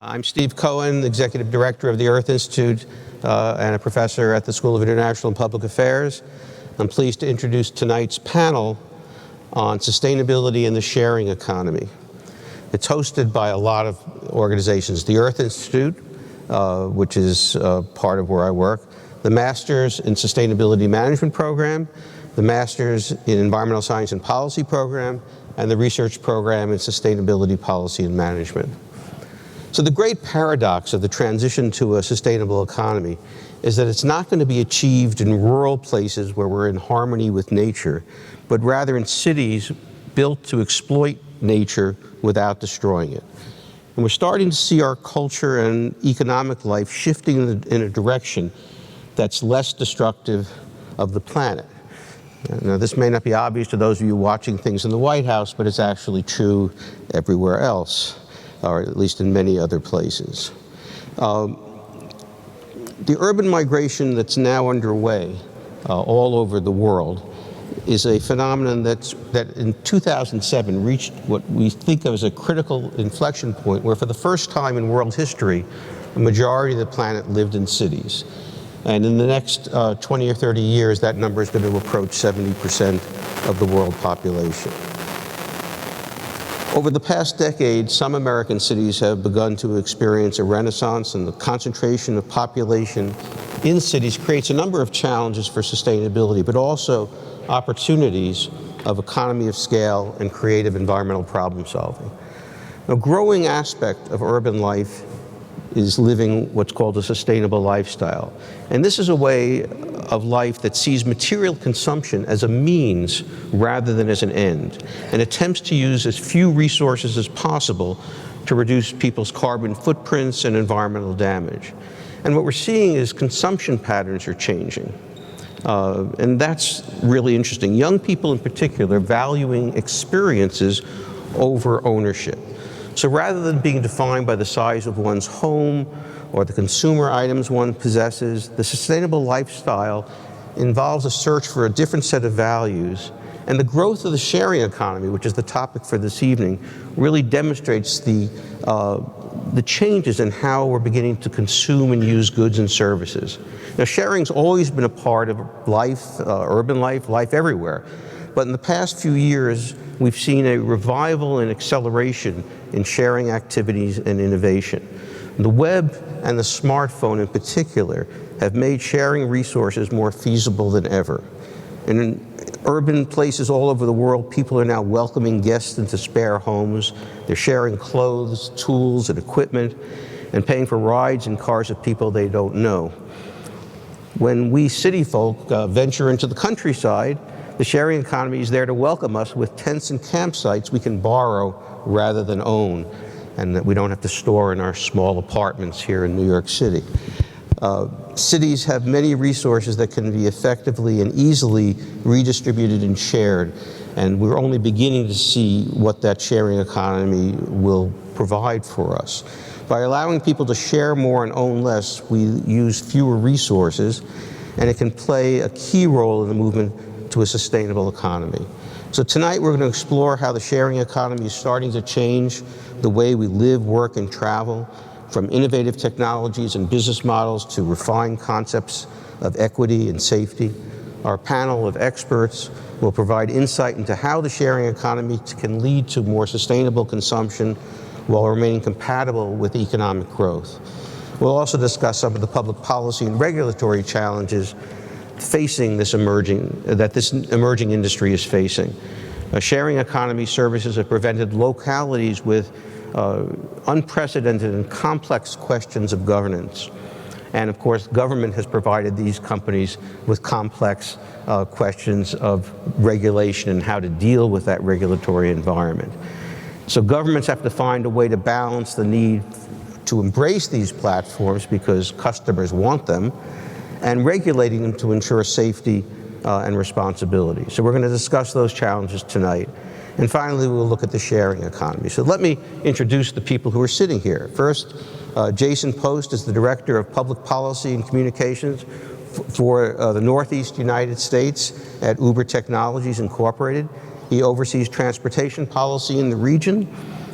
I'm Steve Cohen, Executive Director of the Earth Institute and a professor at the School of International and Public Affairs. I'm pleased to introduce tonight's panel on sustainability and the sharing economy. It's hosted by a lot of organizations. The Earth Institute, which is part of where I work, the Masters in Sustainability Management Program, the Masters in Environmental Science and Policy Program, and the Research Program in Sustainability Policy and Management. So the great paradox of the transition to a sustainable economy is that it's not going to be achieved in rural places where we're in harmony with nature, but rather in cities built to exploit nature without destroying it. And we're starting to see our culture and economic life shifting in a direction that's less destructive of the planet. Now, this may not be obvious to those of you watching things in the White House, but it's actually true everywhere else, or at least in many other places. The urban migration that's now underway all over the world is a phenomenon that in 2007 reached what we think of as a critical inflection point, where for the first time in world history, a majority of the planet lived in cities. And in the next 20 or 30 years, that number is going to approach 70% of the world population. Over the past decade, some American cities have begun to experience a renaissance, and the concentration of population in cities creates a number of challenges for sustainability, but also opportunities of economy of scale and creative environmental problem solving. A growing aspect of urban life is living what's called a sustainable lifestyle. And this is a way of life that sees material consumption as a means rather than as an end, and attempts to use as few resources as possible to reduce people's carbon footprints and environmental damage. And what we're seeing is consumption patterns are changing. And that's really interesting. Young people in particular valuing experiences over ownership. So rather than being defined by the size of one's home or the consumer items one possesses, the sustainable lifestyle involves a search for a different set of values. And the growth of the sharing economy, which is the topic for this evening, really demonstrates the changes in how we're beginning to consume and use goods and services. Now, sharing's always been a part of life, urban life, life everywhere. But in the past few years, we've seen a revival and acceleration in sharing activities and innovation. The web and the smartphone in particular have made sharing resources more feasible than ever. And in urban places all over the world, people are now welcoming guests into spare homes. They're sharing clothes, tools, and equipment, and paying for rides in cars of people they don't know. When we city folk venture into the countryside, the sharing economy is there to welcome us with tents and campsites we can borrow rather than own, and that we don't have to store in our small apartments here in New York City. Cities have many resources that can be effectively and easily redistributed and shared, and we're only beginning to see what that sharing economy will provide for us. By allowing people to share more and own less, we use fewer resources, and it can play a key role in the movement to a sustainable economy. So tonight we're going to explore how the sharing economy is starting to change the way we live, work, and travel, from innovative technologies and business models to refined concepts of equity and safety. Our panel of experts will provide insight into how the sharing economy can lead to more sustainable consumption while remaining compatible with economic growth. We'll also discuss some of the public policy and regulatory challenges facing this emerging industry is facing. Sharing economy services have presented localities with unprecedented and complex questions of governance. And of course, government has provided these companies with complex questions of regulation and how to deal with that regulatory environment. So governments have to find a way to balance the need to embrace these platforms because customers want them, and regulating them to ensure safety and responsibility. So we're going to discuss those challenges tonight. And finally, we'll look at the sharing economy. So let me introduce the people who are sitting here. First, Jason Post is the Director of Public Policy and Communications for the Northeast United States at Uber Technologies Incorporated. He oversees transportation policy in the region.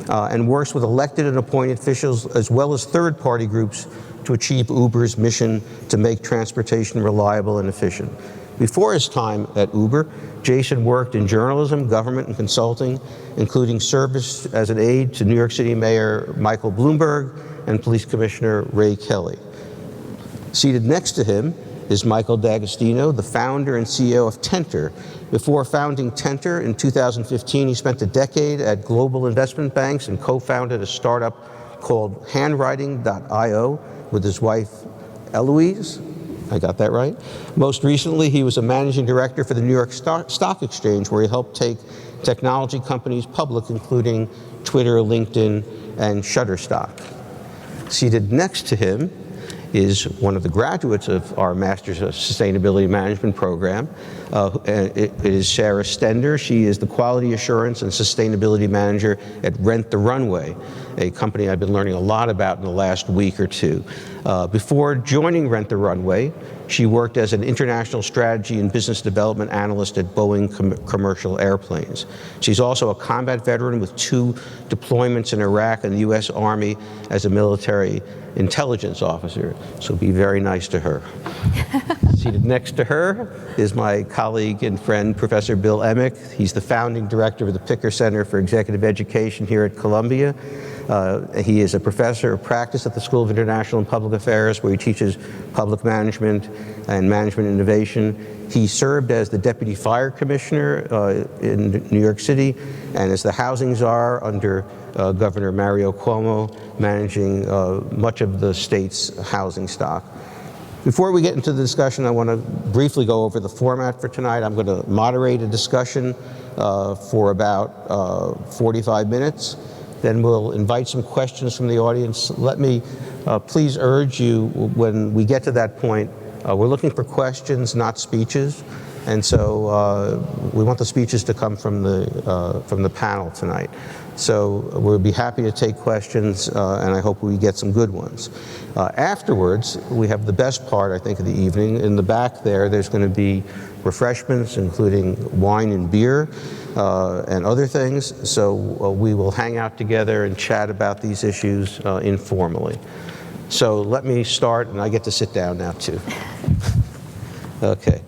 and works with elected and appointed officials as well as third-party groups to achieve Uber's mission to make transportation reliable and efficient. Before his time at Uber, Jason worked in journalism, government, and consulting, including service as an aide to New York City Mayor Michael Bloomberg and Police Commissioner Ray Kelly. Seated next to him is Michael D'Agostino, the founder and CEO of Tentrr. Before founding Tentrr in 2015, he spent a decade at global investment banks and co-founded a startup called Handwriting.io with his wife, Eloise. I got that right? Most recently, he was a managing director for the New York Stock Exchange, where he helped take technology companies public, including Twitter, LinkedIn, and Shutterstock. Seated next to him is one of the graduates of our Master's of Sustainability Management program. It is Sarah Stender. She is the Quality Assurance and Sustainability Manager at Rent the Runway, a company I've been learning a lot about in the last week or two. Before joining Rent the Runway, she worked as an international strategy and business development analyst at Boeing Commercial Airplanes. She's also a combat veteran with 2 deployments in Iraq and the U.S. Army as a military intelligence officer, so be very nice to her. Seated next to her is my colleague and friend, Professor Bill Eimicke. He's the founding director of the Picker Center for Executive Education here at Columbia. He is a professor of practice at the School of International and Public Affairs, where he teaches public management and management innovation. He served as the Deputy Fire Commissioner in New York City and as the Housing Czar under Governor Mario Cuomo, managing much of the state's housing stock. Before we get into the discussion, I want to briefly go over the format for tonight. I'm going to moderate a discussion for about 45 minutes. Then we'll invite some questions from the audience. Let me please urge you, when we get to that point, we're looking for questions, not speeches. And so we want the speeches to come from the panel tonight. So we'll be happy to take questions, and I hope we get some good ones. Afterwards, we have the best part, I think, of the evening. In the back there's going to be refreshments, including wine and beer and other things. So we will hang out together and chat about these issues informally. So let me start, and I get to sit down now, too. Okay.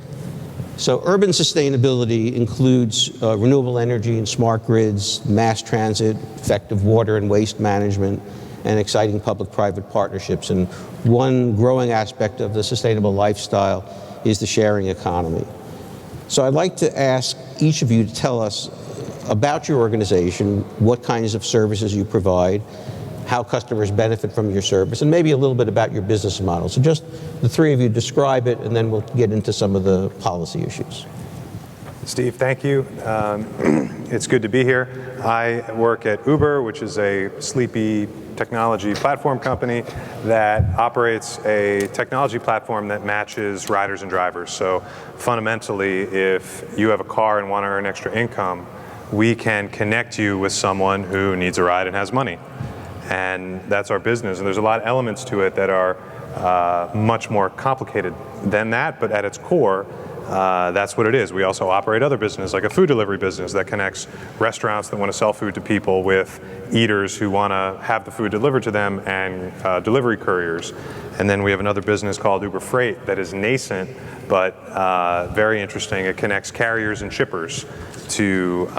So urban sustainability includes renewable energy and smart grids, mass transit, effective water and waste management, and exciting public-private partnerships. And one growing aspect of the sustainable lifestyle is the sharing economy. So I'd like to ask each of you to tell us about your organization, what kinds of services you provide, how customers benefit from your service, and maybe a little bit about your business model. So just the 3 of you describe it, and then we'll get into some of the policy issues. Steve, thank you. It's good to be here. I work at Uber, which is a sleepy technology platform company that operates a technology platform that matches riders and drivers. So fundamentally, if you have a car and want to earn extra income, we can connect you with someone who needs a ride and has money. And that's our business. And there's a lot of elements to it that are much more complicated than that, but at its core, that's what it is. We also operate other businesses, like a food delivery business that connects restaurants that want to sell food to people with eaters who want to have the food delivered to them, and delivery couriers. And then we have another business called Uber Freight that is nascent, but very interesting. It connects carriers and shippers to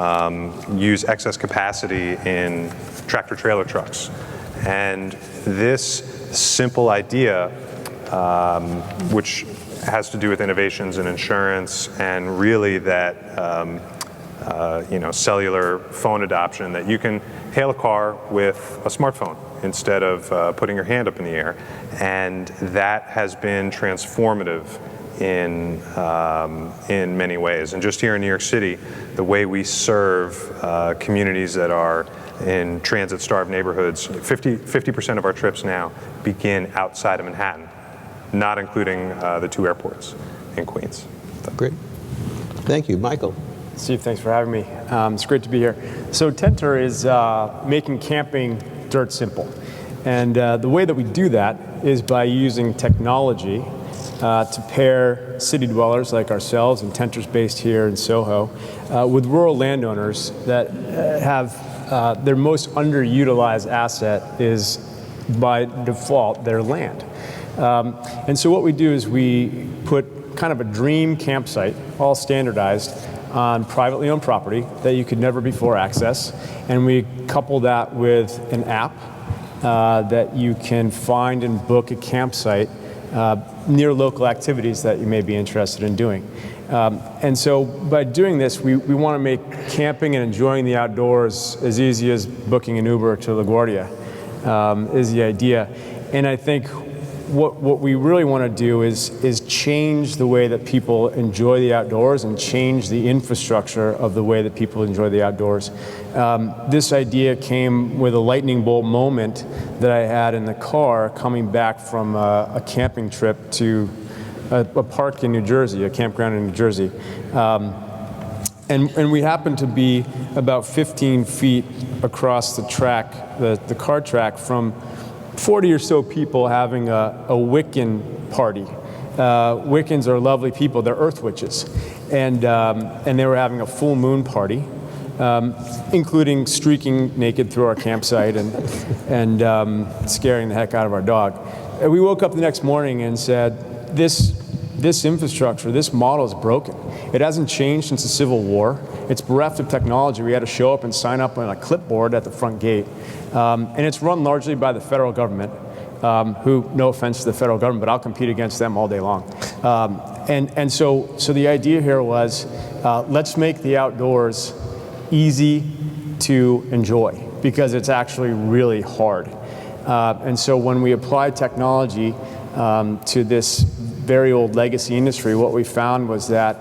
use excess capacity in tractor-trailer trucks. And this simple idea, which has to do with innovations in insurance and really that cellular phone adoption, that you can hail a car with a smartphone instead of putting your hand up in the air. And that has been transformative in many ways. And just here in New York City, the way we serve communities that are in transit-starved neighborhoods, 50% of our trips now begin outside of Manhattan, not including the 2 airports in Queens. Great. Thank you. Michael. Steve, thanks for having me. It's great to be here. So Tentrr is making camping dirt simple. And the way that we do that is by using technology to pair city dwellers like ourselves, and Tentrr's based here in Soho, with rural landowners that have their most underutilized asset is, by default, their land. And so what we do is we put kind of a dream campsite, all standardized, on privately owned property that you could never before access, and we couple that with an app that you can find and book a campsite near local activities that you may be interested in doing. And so by doing this, we want to make camping and enjoying the outdoors as easy as booking an Uber to LaGuardia, is the idea. And I think what we really want to do is change the way that people enjoy the outdoors and change the infrastructure of the way that people enjoy the outdoors. This idea came with a lightning bolt moment that I had in the car coming back from a camping trip to a park in New Jersey, a campground in New Jersey. And we happened to be about 15 feet across the track, the car track, from 40 or so people having a Wiccan party. Wiccans are lovely people, they're earth witches. And they were having a full moon party, including streaking naked through our campsite and scaring the heck out of our dog. And we woke up the next morning and said, this infrastructure, this model is broken. It hasn't changed since the Civil War. It's bereft of technology. We had to show up and sign up on a clipboard at the front gate. And it's run largely by the federal government, who, no offense to the federal government, but I'll compete against them all day long. And so the idea here was, let's make the outdoors easy to enjoy, because it's actually really hard. And so when we apply technology to this very old legacy industry, what we found was that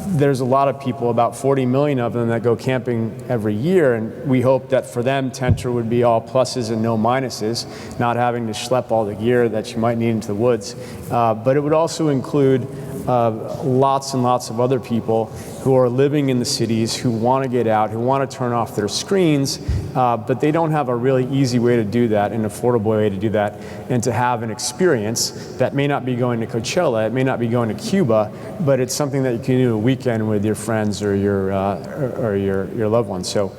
there's a lot of people, about 40 million of them, that go camping every year, and we hope that for them, Tentrr would be all pluses and no minuses, not having to schlep all the gear that you might need into the woods. But it would also include lots and lots of other people who are living in the cities, who want to get out, who want to turn off their screens, but they don't have a really easy way to do that, an affordable way to do that, and to have an experience that may not be going to Coachella, it may not be going to Cuba, but it's something that you can do a weekend with your friends or your loved ones. So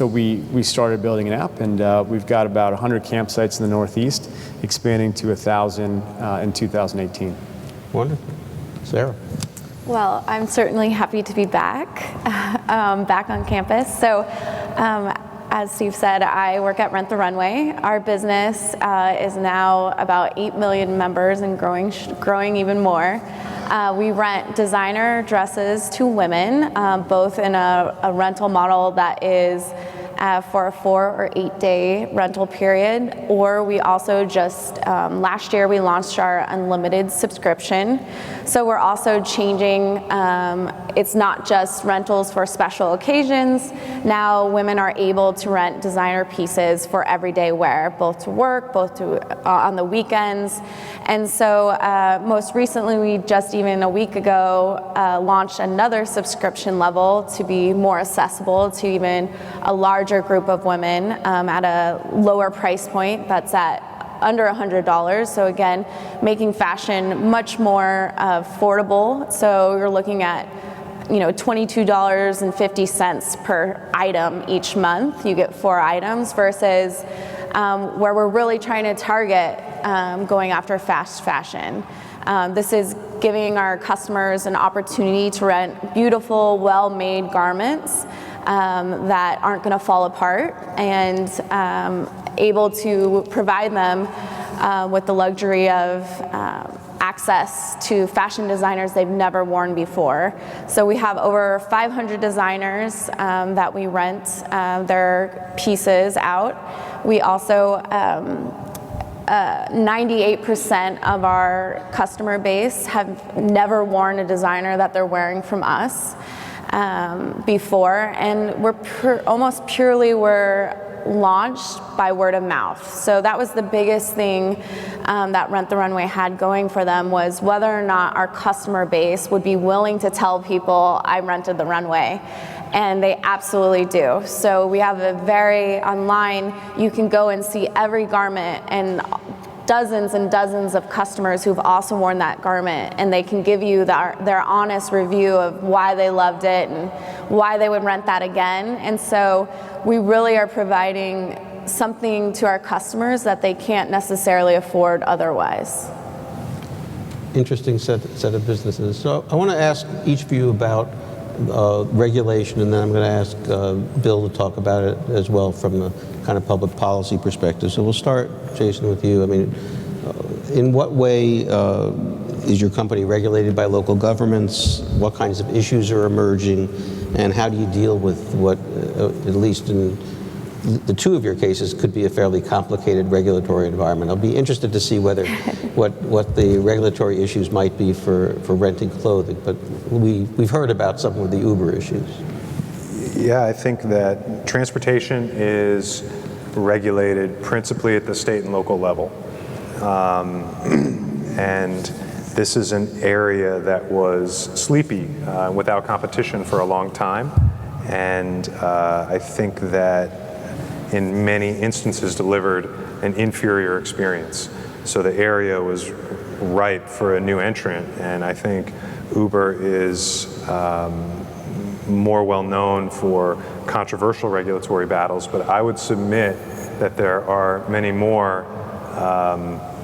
we started building an app, and we've got about 100 campsites in the Northeast, expanding to 1,000 in 2018. Wonderful. Sarah. Well, I'm certainly happy to be back, back on campus. So, as Steve said, I work at Rent the Runway. Our business is now about 8 million members and growing even more. We rent designer dresses to women, both in a rental model that is for a 4 or 8 day rental period, or we also just, last year we launched our unlimited subscription. So we're also changing, it's not just rentals for special occasions. Now women are able to rent designer pieces for everyday wear, both to work, both to on the weekends. And so most recently, we just even a week ago launched another subscription level to be more accessible to even a larger group of women at a lower price point that's at under $100. So again, making fashion much more affordable. So you're looking at $22.50 per item each month. You get 4 items versus where we're really trying to target going after fast fashion. This is giving our customers an opportunity to rent beautiful, well-made garments that aren't going to fall apart, and able to provide them with the luxury of access to fashion designers they've never worn before. So we have over 500 designers that we rent their pieces out. We also 98% of our customer base have never worn a designer that they're wearing from us before, and we're almost purely launched by word of mouth. So that was the biggest thing that Rent the Runway had going for them, was whether or not our customer base would be willing to tell people, I rented the Runway. And they absolutely do. So we have online, you can go and see every garment and dozens and dozens of customers who've also worn that garment, and they can give you their honest review of why they loved it and why they would rent that again. And so we really are providing something to our customers that they can't necessarily afford otherwise. Interesting set of businesses. So I want to ask each of you about regulation, and then I'm going to ask Bill to talk about it as well from a kind of public policy perspective. So we'll start, Jason, with you. I mean, in what way is your company regulated by local governments? What kinds of issues are emerging? And how do you deal with what, at least in the two of your cases, could be a fairly complicated regulatory environment? I'll be interested to see whether what the regulatory issues might be for renting clothing, but we've heard about some of the Uber issues. Yeah, I think that transportation is regulated principally at the state and local level. And this is an area that was sleepy, without competition for a long time. And I think that in many instances delivered an inferior experience. So the area was ripe for a new entrant, and I think Uber is more well known for controversial regulatory battles, but I would submit that there are many more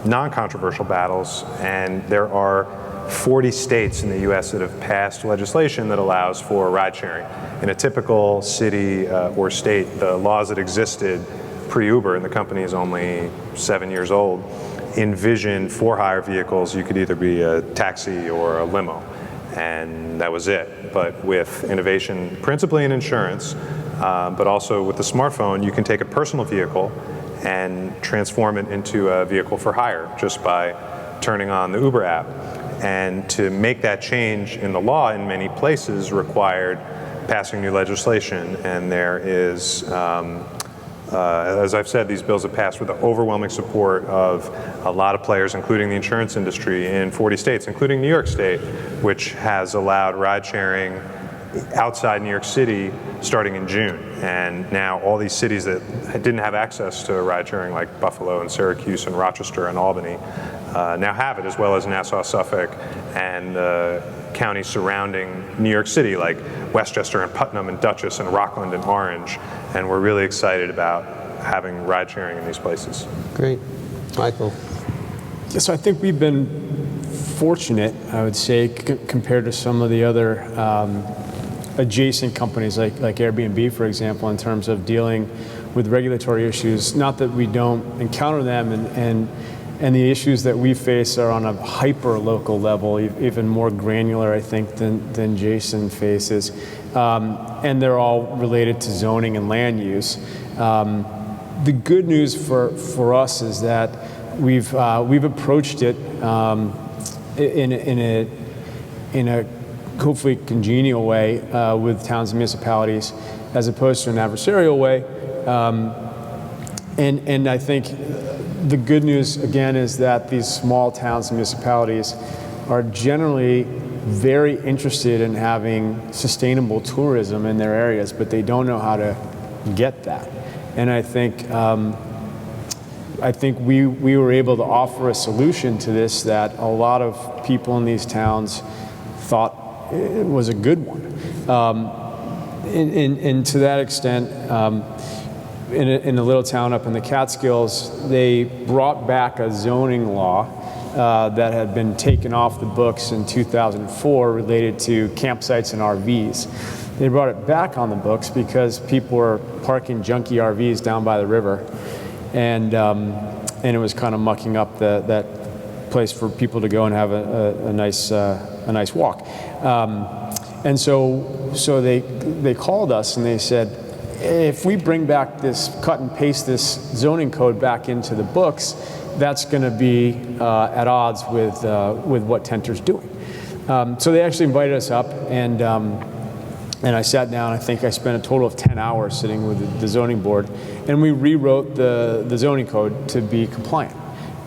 non-controversial battles, and there are 40 states in the US that have passed legislation that allows for ride sharing. In a typical city or state, the laws that existed pre-Uber, and the company is only 7 years old, envision for-hire vehicles. You could either be a taxi or a limo, and that was it. But with innovation, principally in insurance, but also with the smartphone, you can take a personal vehicle and transform it into a vehicle for hire just by turning on the Uber app. And to make that change in the law in many places required passing new legislation. And there is, as I've said, these bills have passed with the overwhelming support of a lot of players, including the insurance industry in 40 states, including New York State, which has allowed ride sharing outside New York City starting in June. And now all these cities that didn't have access to ride sharing, like Buffalo and Syracuse and Rochester and Albany, now have it, as well as Nassau, Suffolk, and counties surrounding New York City, like Westchester and Putnam and Dutchess and Rockland and Orange. And we're really excited about having ride sharing in these places. Great. Michael? Yes, I think we've been fortunate, I would say, compared to some of the other adjacent companies like Airbnb, for example, in terms of dealing with regulatory issues. Not that we don't encounter them, and the issues that we face are on a hyper-local level, even more granular, I think, than Jason faces. And they're all related to zoning and land use. The good news for us is that we've approached it in a hopefully congenial way with towns and municipalities, as opposed to an adversarial way. And I think the good news, again, is that these small towns and municipalities are generally very interested in having sustainable tourism in their areas, but they don't know how to get that. And I think we were able to offer a solution to this that a lot of people in these towns thought it was a good one. And to that extent, in a little town up in the Catskills, they brought back a zoning law that had been taken off the books in 2004 related to campsites and RVs. They brought it back on the books because people were parking junky RVs down by the river, and it was kind of mucking up that place for people to go and have a nice walk. And so they called us and they said, if we bring back this, cut and paste this zoning code back into the books, that's going to be at odds with what Tentrr's doing. So they actually invited us up, and I sat down. I think I spent a total of 10 hours sitting with the zoning board, and we rewrote the zoning code to be compliant.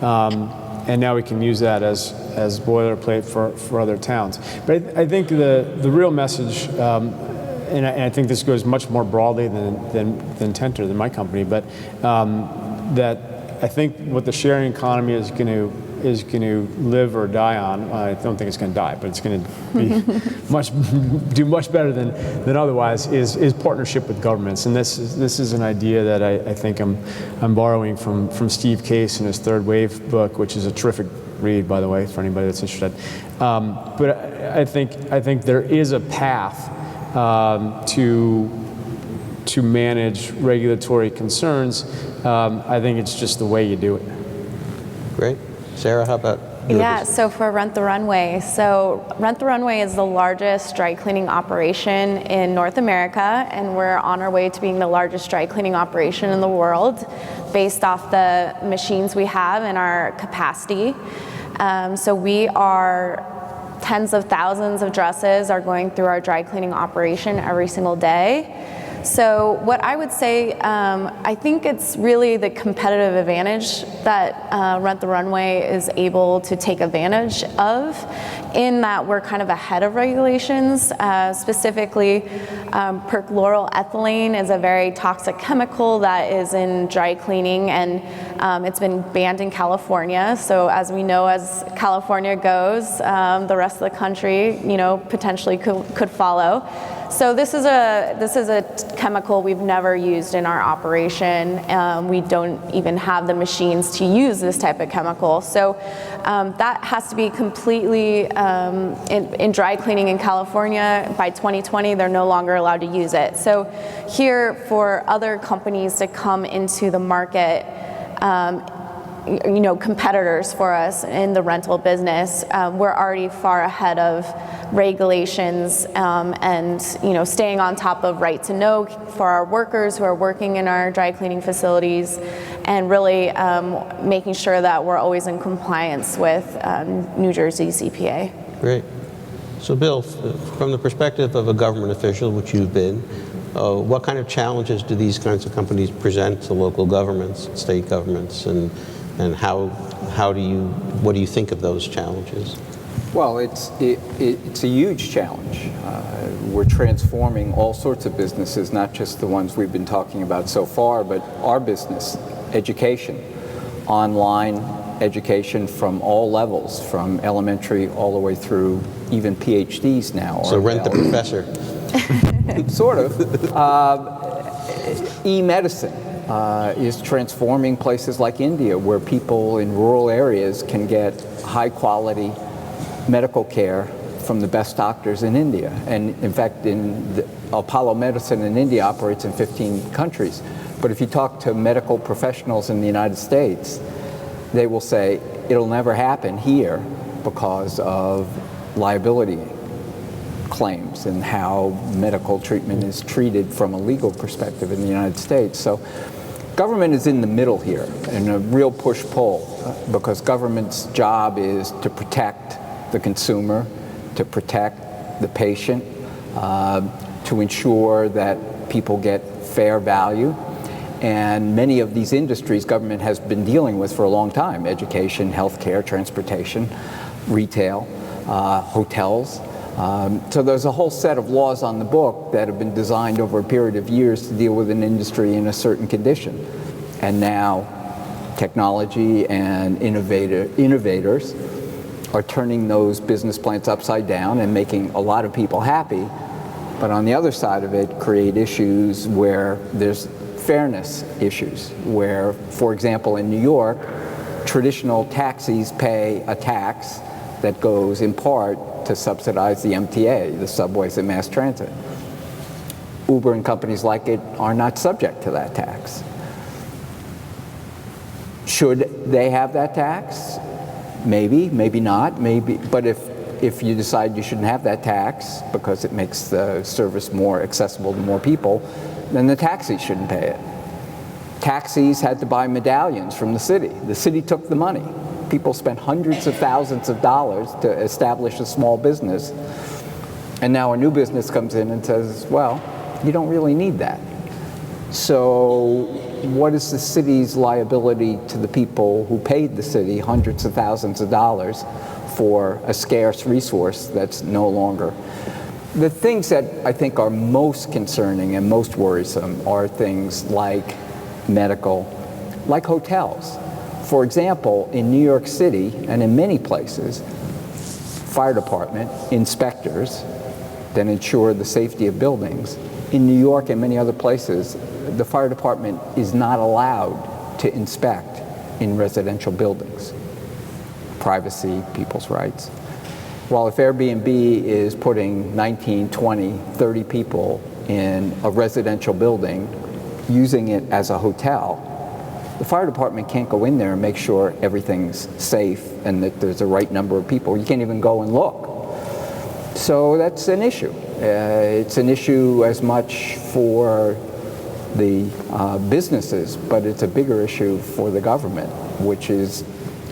And now we can use that as boilerplate for other towns. But I think the real message, and I think this goes much more broadly than Tentrr, than my company, but that I think what the sharing economy is going to live or die on. I don't think it's going to die, but it's going to be do much better than otherwise. Is partnership with governments, and this is an idea that I think I'm borrowing from Steve Case in his Third Wave book, which is a terrific read, by the way, for anybody that's interested. But I think there is a path to manage regulatory concerns. I think it's just the way you do it. Great. Sarah, how about your Yeah, business? so for Rent the Runway. So Rent the Runway is the largest dry cleaning operation in North America, and we're on our way to being the largest dry cleaning operation in the world based off the machines we have and our capacity. So we are tens of thousands of dresses are going through our dry cleaning operation every single day. So what I would say, I think it's really the competitive advantage that Rent the Runway is able to take advantage of, in that we're kind of ahead of regulations. Specifically, perchloroethylene is a very toxic chemical that is in dry cleaning, and it's been banned in California. So as we know, as California goes, the rest of the country, potentially could follow. So this is a chemical we've never used in our operation. We don't even have the machines to use this type of chemical. So that has to be completely in dry cleaning in California. By 2020, they're no longer allowed to use it. So here, for other companies to come into the market, competitors for us in the rental business, we're already far ahead of regulations, and staying on top of right to know for our workers who are working in our dry cleaning facilities, and really making sure that we're always in compliance with New Jersey CPA. Great. So Bill, from the perspective of a government official, which you've been, what kind of challenges do these kinds of companies present to local governments, state governments, and what do you think of those challenges? Well, it's a huge challenge. We're transforming all sorts of businesses, not just the ones we've been talking about so far, but our business, education, online education from all levels, from elementary all the way through even PhDs now. So Rent the Professor. Sort of. E-medicine is transforming places like India, where people in rural areas can get high quality medical care from the best doctors in India. And in fact, Apollo Medicine in India operates in 15 countries. But if you talk to medical professionals in the United States, they will say it'll never happen here because of liability claims and how medical treatment is treated from a legal perspective in the United States. So government is in the middle here, in a real push-pull, because government's job is to protect the consumer, to protect the patient, to ensure that people get fair value. And many of these industries government has been dealing with for a long time: education, healthcare, transportation, retail, hotels. So there's a whole set of laws on the book that have been designed over a period of years to deal with an industry in a certain condition. And now technology and innovators are turning those business plans upside down and making a lot of people happy. But on the other side of it, create issues where there's fairness issues, where, for example, in New York, traditional taxis pay a tax that goes in part to subsidize the MTA, the subways and mass transit. Uber and companies like it are not subject to that tax. Should they have that tax? Maybe, maybe not, maybe. But if you decide you shouldn't have that tax because it makes the service more accessible to more people, then the taxis shouldn't pay it. Taxis had to buy medallions from the city. The city took the money. People spent hundreds of thousands of dollars to establish a small business. And now a new business comes in and says, well, you don't really need that. So what is the city's liability to the people who paid the city hundreds of thousands of dollars for a scarce resource that's no longer? The things that I think are most concerning and most worrisome are things like medical, like hotels. For example, in New York City and in many places, fire department inspectors that ensure the safety of buildings. In New York and many other places, the fire department is not allowed to inspect in residential buildings. Privacy, people's rights. Well, if Airbnb is putting 19, 20, 30 people in a residential building, using it as a hotel, the fire department can't go in there and make sure everything's safe and that there's the right number of people. You can't even go and look. So that's an issue. It's an issue as much for the businesses, but it's a bigger issue for the government, which is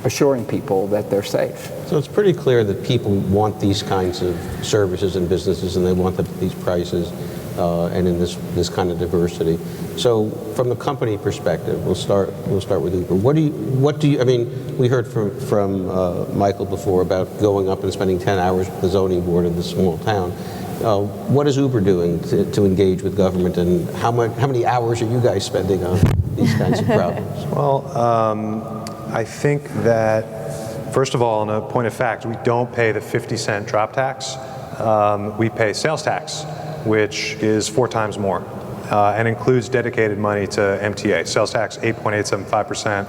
assuring people that they're safe. So it's pretty clear that people want these kinds of services and businesses, and they want these prices and in this kind of diversity. So from the company perspective, we'll start with Uber. What do you? I mean, we heard from Michael before about going up and spending 10 hours with the zoning board in this small town. What is Uber doing to engage with government, and how many hours are you guys spending on these kinds of problems? Well, I think that, first of all, on a point of fact, we don't pay the 50-cent drop tax. We pay sales tax, which is 4 times more, and includes dedicated money to MTA. Sales tax, 8.875%.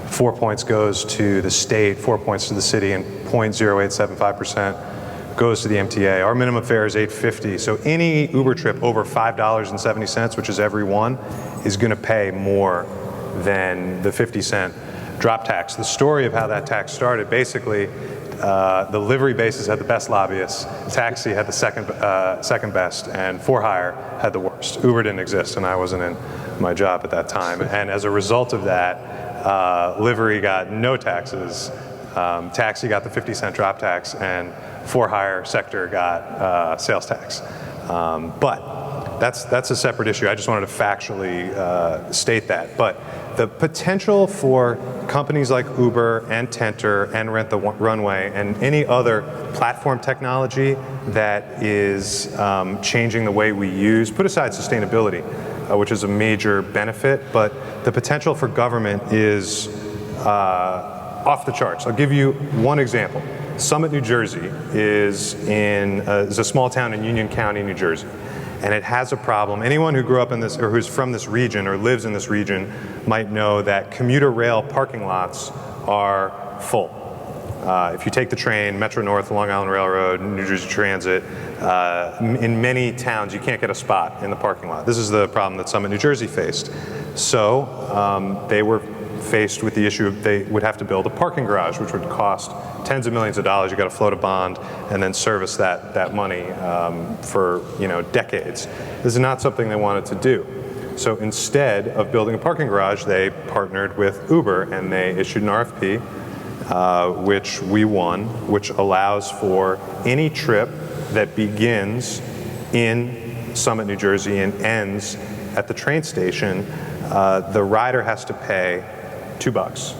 4 points goes to the state, 4 points to the city, and 0.0875% goes to the MTA. Our minimum fare is $8.50, so any Uber trip over $5.70, which is every one, is going to pay more than the 50-cent drop tax. The story of how that tax started, basically, the livery bases had the best lobbyists, taxi had the second best, and for hire had the worst. Uber didn't exist, and I wasn't in my job at that time. And as a result of that, livery got no taxes, taxi got the 50-cent drop tax, and for hire sector got sales tax. But that's a separate issue. I just wanted to factually state that. But the potential for companies like Uber and Tentrr and Rent the Runway and any other platform technology that is changing the way we use, put aside sustainability, which is a major benefit, but the potential for government is off the charts. I'll give you one example. Summit, New Jersey is a small town in Union County, New Jersey. And it has a problem. Anyone who grew up in this, or who's from this region or lives in this region, might know that commuter rail parking lots are full. If you take the train, Metro North, Long Island Railroad, New Jersey Transit, in many towns you can't get a spot in the parking lot. This is the problem that Summit, New Jersey faced. So they were faced with the issue of they would have to build a parking garage, which would cost tens of millions of dollars. You got to float a bond and then service that money for decades. This is not something they wanted to do. So instead of building a parking garage, they partnered with Uber and they issued an RFP, which we won, which allows for any trip that begins in Summit, New Jersey and ends at the train station. The rider has to pay $2.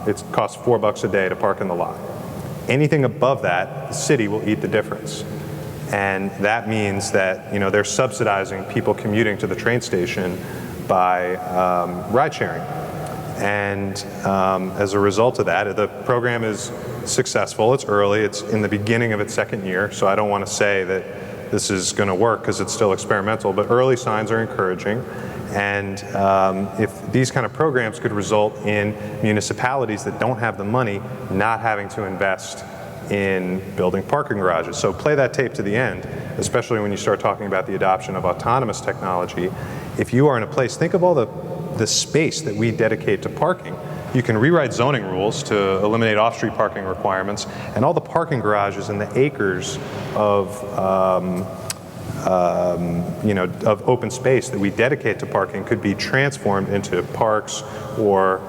It costs $4 a day to park in the lot. Anything above that, the city will eat the difference. And that means that they're subsidizing people commuting to the train station by ride sharing. And as a result of that, the program is successful. It's early. It's in the beginning of its second year. So I don't want to say that this is going to work because it's still experimental, but early signs are encouraging. And if these kind of programs could result in municipalities that don't have the money not having to invest in building parking garages. So play that tape to the end, especially when you start talking about the adoption of autonomous technology. If you are in a place, think of all the space that we dedicate to parking. You can rewrite zoning rules to eliminate off-street parking requirements, and all the parking garages and the acres of open space that we dedicate to parking could be transformed into parks or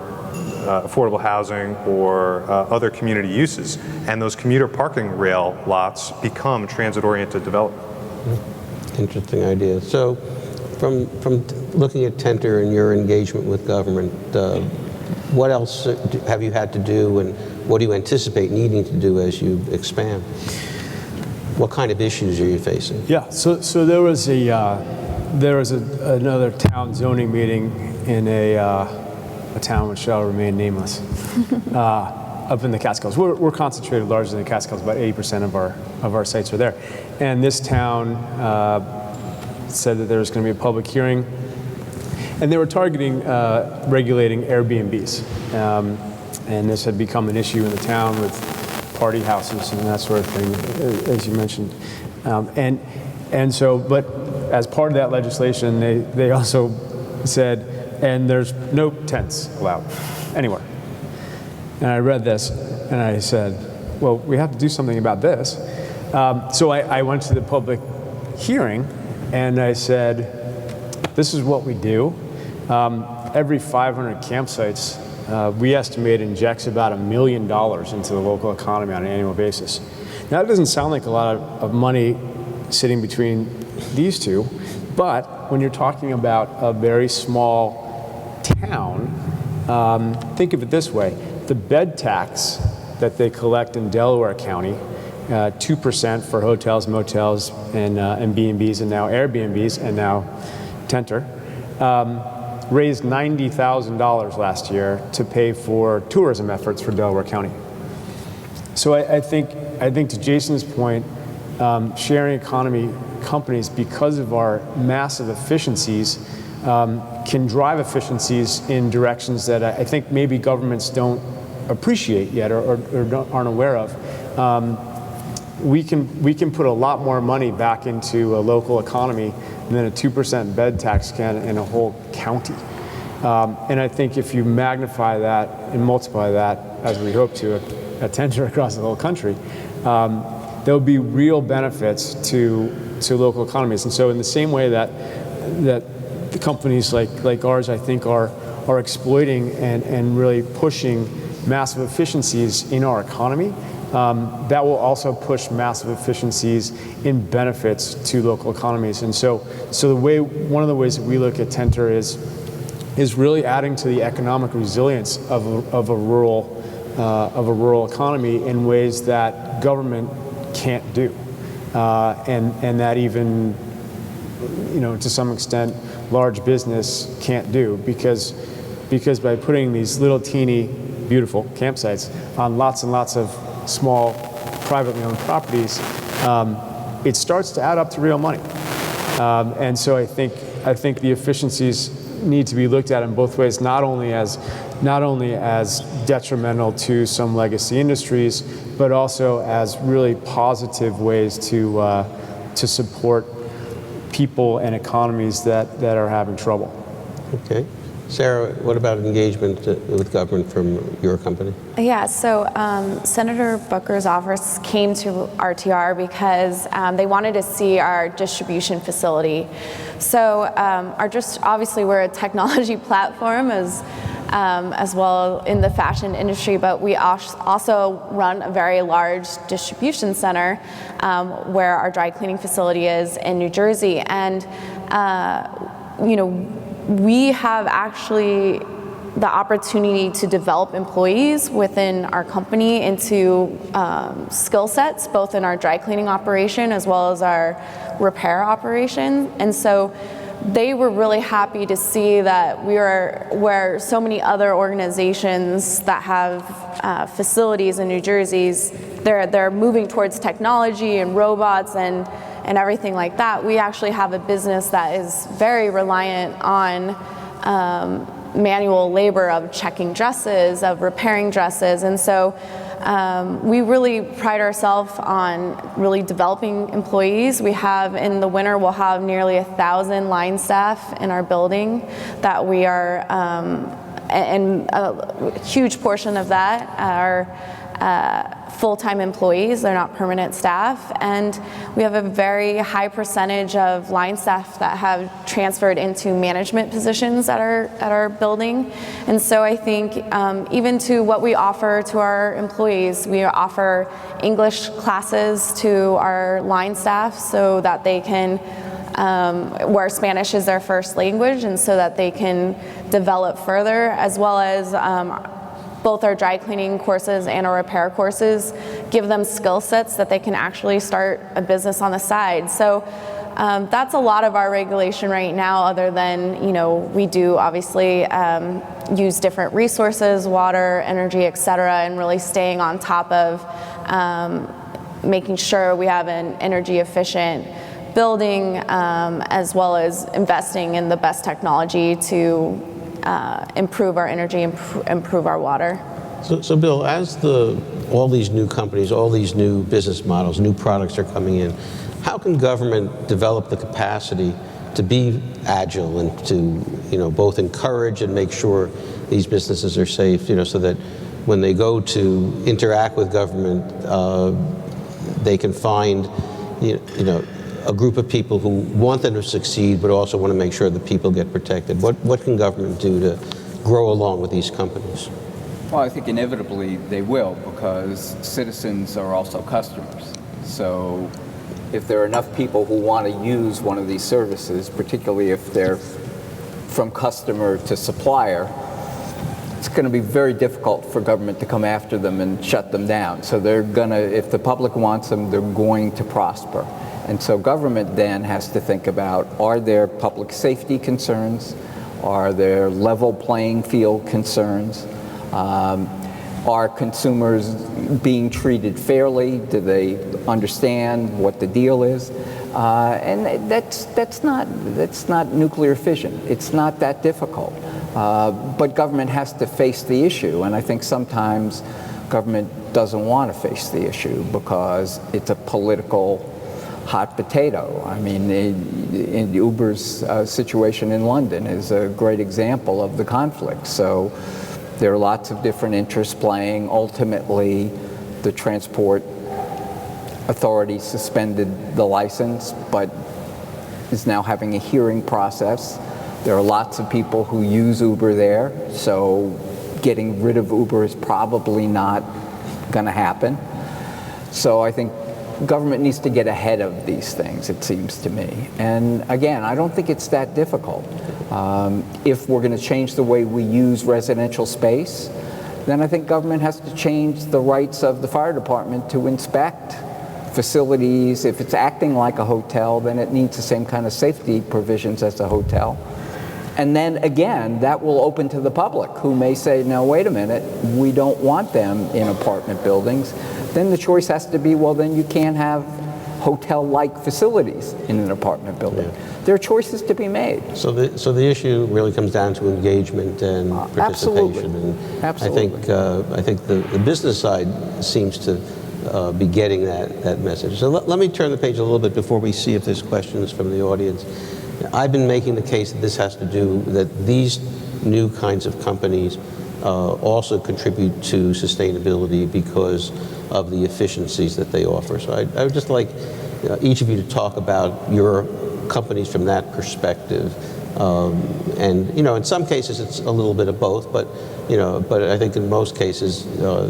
affordable housing or other community uses. And those commuter parking rail lots become transit-oriented development. Interesting idea. So from looking at Tentrr and your engagement with government, what else have you had to do, and what do you anticipate needing to do as you expand? What kind of issues are you facing? Yeah, so there was another town zoning meeting in a town which shall remain nameless, up in the Catskills. We're concentrated largely in the Catskills. About 80% of our sites are there. And this town said that there was going to be a public hearing, and they were targeting regulating Airbnbs. And this had become an issue in the town with party houses and that sort of thing, as you mentioned. And so, but as part of that legislation, they also said, and there's no tents allowed anywhere. And I read this, and I said, well, we have to do something about this. So I went to the public hearing, and I said, this is what we do. Every 500 campsites, we estimate injects about $1 million into the local economy on an annual basis. Now, that doesn't sound like a lot of money sitting between these two, but when you're talking about a very small town, think of it this way. The bed tax that they collect in Delaware County, 2% for hotels, motels, and B&Bs, and now Airbnbs, and now Tentrr, raised $90,000 last year to pay for tourism efforts for Delaware County. So I think to Jason's point, sharing economy companies, because of our massive efficiencies, can drive efficiencies in directions that I think maybe governments don't appreciate yet or aren't aware of. We can put a lot more money back into a local economy than a 2% bed tax can in a whole county. And I think if you magnify that and multiply that, as we hope to at Tentrr across the whole country, there'll be real benefits to local economies. And so in the same way that the companies like ours, I think, are exploiting and really pushing massive efficiencies in our economy, that will also push massive efficiencies in benefits to local economies. And so one of the ways that we look at Tentrr is really adding to the economic resilience of a rural economy in ways that government can't do, and that even, to some extent, large business can't do, because by putting these little teeny beautiful campsites on lots and lots of small privately owned properties, it starts to add up to real money. And so I think the efficiencies need to be looked at in both ways, not only as detrimental to some legacy industries, but also as really positive ways to support people and economies that are having trouble. Okay. Sarah, what about engagement with government from your company? Yeah, so Senator Booker's office came to RTR because they wanted to see our distribution facility. So obviously we're a technology platform as well in the fashion industry, but we also run a very large distribution center where our dry cleaning facility is in New Jersey. And we have actually the opportunity to develop employees within our company into skill sets, both in our dry cleaning operation as well as our repair operation. And so they were really happy to see that we are where so many other organizations that have facilities in New Jersey, they're moving towards technology and robots and everything like that. We actually have a business that is very reliant on manual labor of checking dresses, of repairing dresses. And so we really pride ourselves on really developing employees. We have, in the winter, we'll have nearly 1,000 line staff in our building that we are, and a huge portion of that are full-time employees. They're not permanent staff, and we have a very high percentage of line staff that have transferred into management positions at our building. And so I think even to what we offer to our employees, we offer English classes to our line staff so that they can where Spanish is their first language, and so that they can develop further, as well as both our dry cleaning courses and our repair courses give them skill sets that they can actually start a business on the side. So that's a lot of our regulation right now, other than, we do obviously, use different resources, water, energy, et cetera, and really staying on top of making sure we have an energy efficient building, as well as investing in the best technology to improve our energy, improve our water. So Bill, as all these new companies, all these new business models, new products are coming in, how can government develop the capacity to be agile and to, both encourage and make sure these businesses are safe, so that when they go to interact with government, they can find, a group of people who want them to succeed, but also want to make sure that people get protected? What can government do to grow along with these companies? Well, I think inevitably they will, because citizens are also customers. So if there are enough people who want to use one of these services, particularly if they're from customer to supplier, it's going to be very difficult for government to come after them and shut them down. So they're going to, if the public wants them, they're going to prosper. And so government then has to think about, are there public safety concerns? Are there level playing field concerns? Are consumers being treated fairly? Do they understand what the deal is? And that's not nuclear fission. It's not that difficult. But government has to face the issue, and I think sometimes government doesn't want to face the issue because it's a political hot potato. I mean, in Uber's situation in London is a great example of the conflict. So there are lots of different interests playing. Ultimately, the transport authority suspended the license, but is now having a hearing process. There are lots of people who use Uber there, so getting rid of Uber is probably not going to happen. So I think government needs to get ahead of these things, it seems to me. And again, I don't think it's that difficult. If we're going to change the way we use residential space, then I think government has to change the rights of the fire department to inspect facilities. If it's acting like a hotel, then it needs the same kind of safety provisions as a hotel. And then again, that will open to the public, who may say, no, wait a minute, we don't want them in apartment buildings. Then the choice has to be, well, then you can't have hotel-like facilities in an apartment building. Yeah. There are choices to be made. So the issue really comes down to engagement and participation. Absolutely. And Absolutely. I think the business side seems to be getting that message. So let me turn the page a little bit before we see if there's questions from the audience. I've been making the case that this has to do, that these new kinds of companies also contribute to sustainability because of the efficiencies that they offer. So I would just like each of you to talk about your companies from that perspective. And in some cases it's a little bit of both, but I think in most cases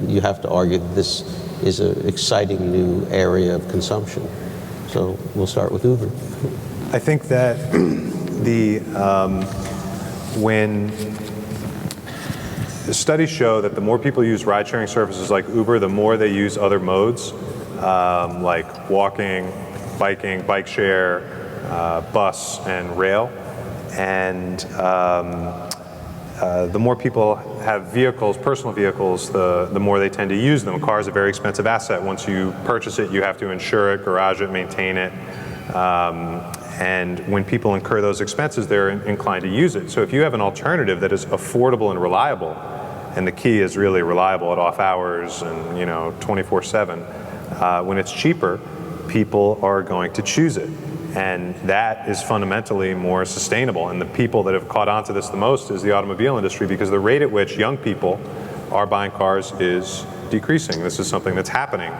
you have to argue that this is an exciting new area of consumption. So we'll start with Uber. I think that when the studies show that the more people use ride-sharing services like Uber, the more they use other modes, like walking, biking, bike share, bus, and rail. And the more people have vehicles, personal vehicles, the more they tend to use them. A car is a very expensive asset. Once you purchase it, you have to insure it, garage it, maintain it. And when people incur those expenses, they're inclined to use it. So if you have an alternative that is affordable and reliable, and the key is really reliable at off hours and 24/7, when it's cheaper, people are going to choose it. And that is fundamentally more sustainable. And the people that have caught on to this the most is the automobile industry, because the rate at which young people are buying cars is decreasing. This is something that's happening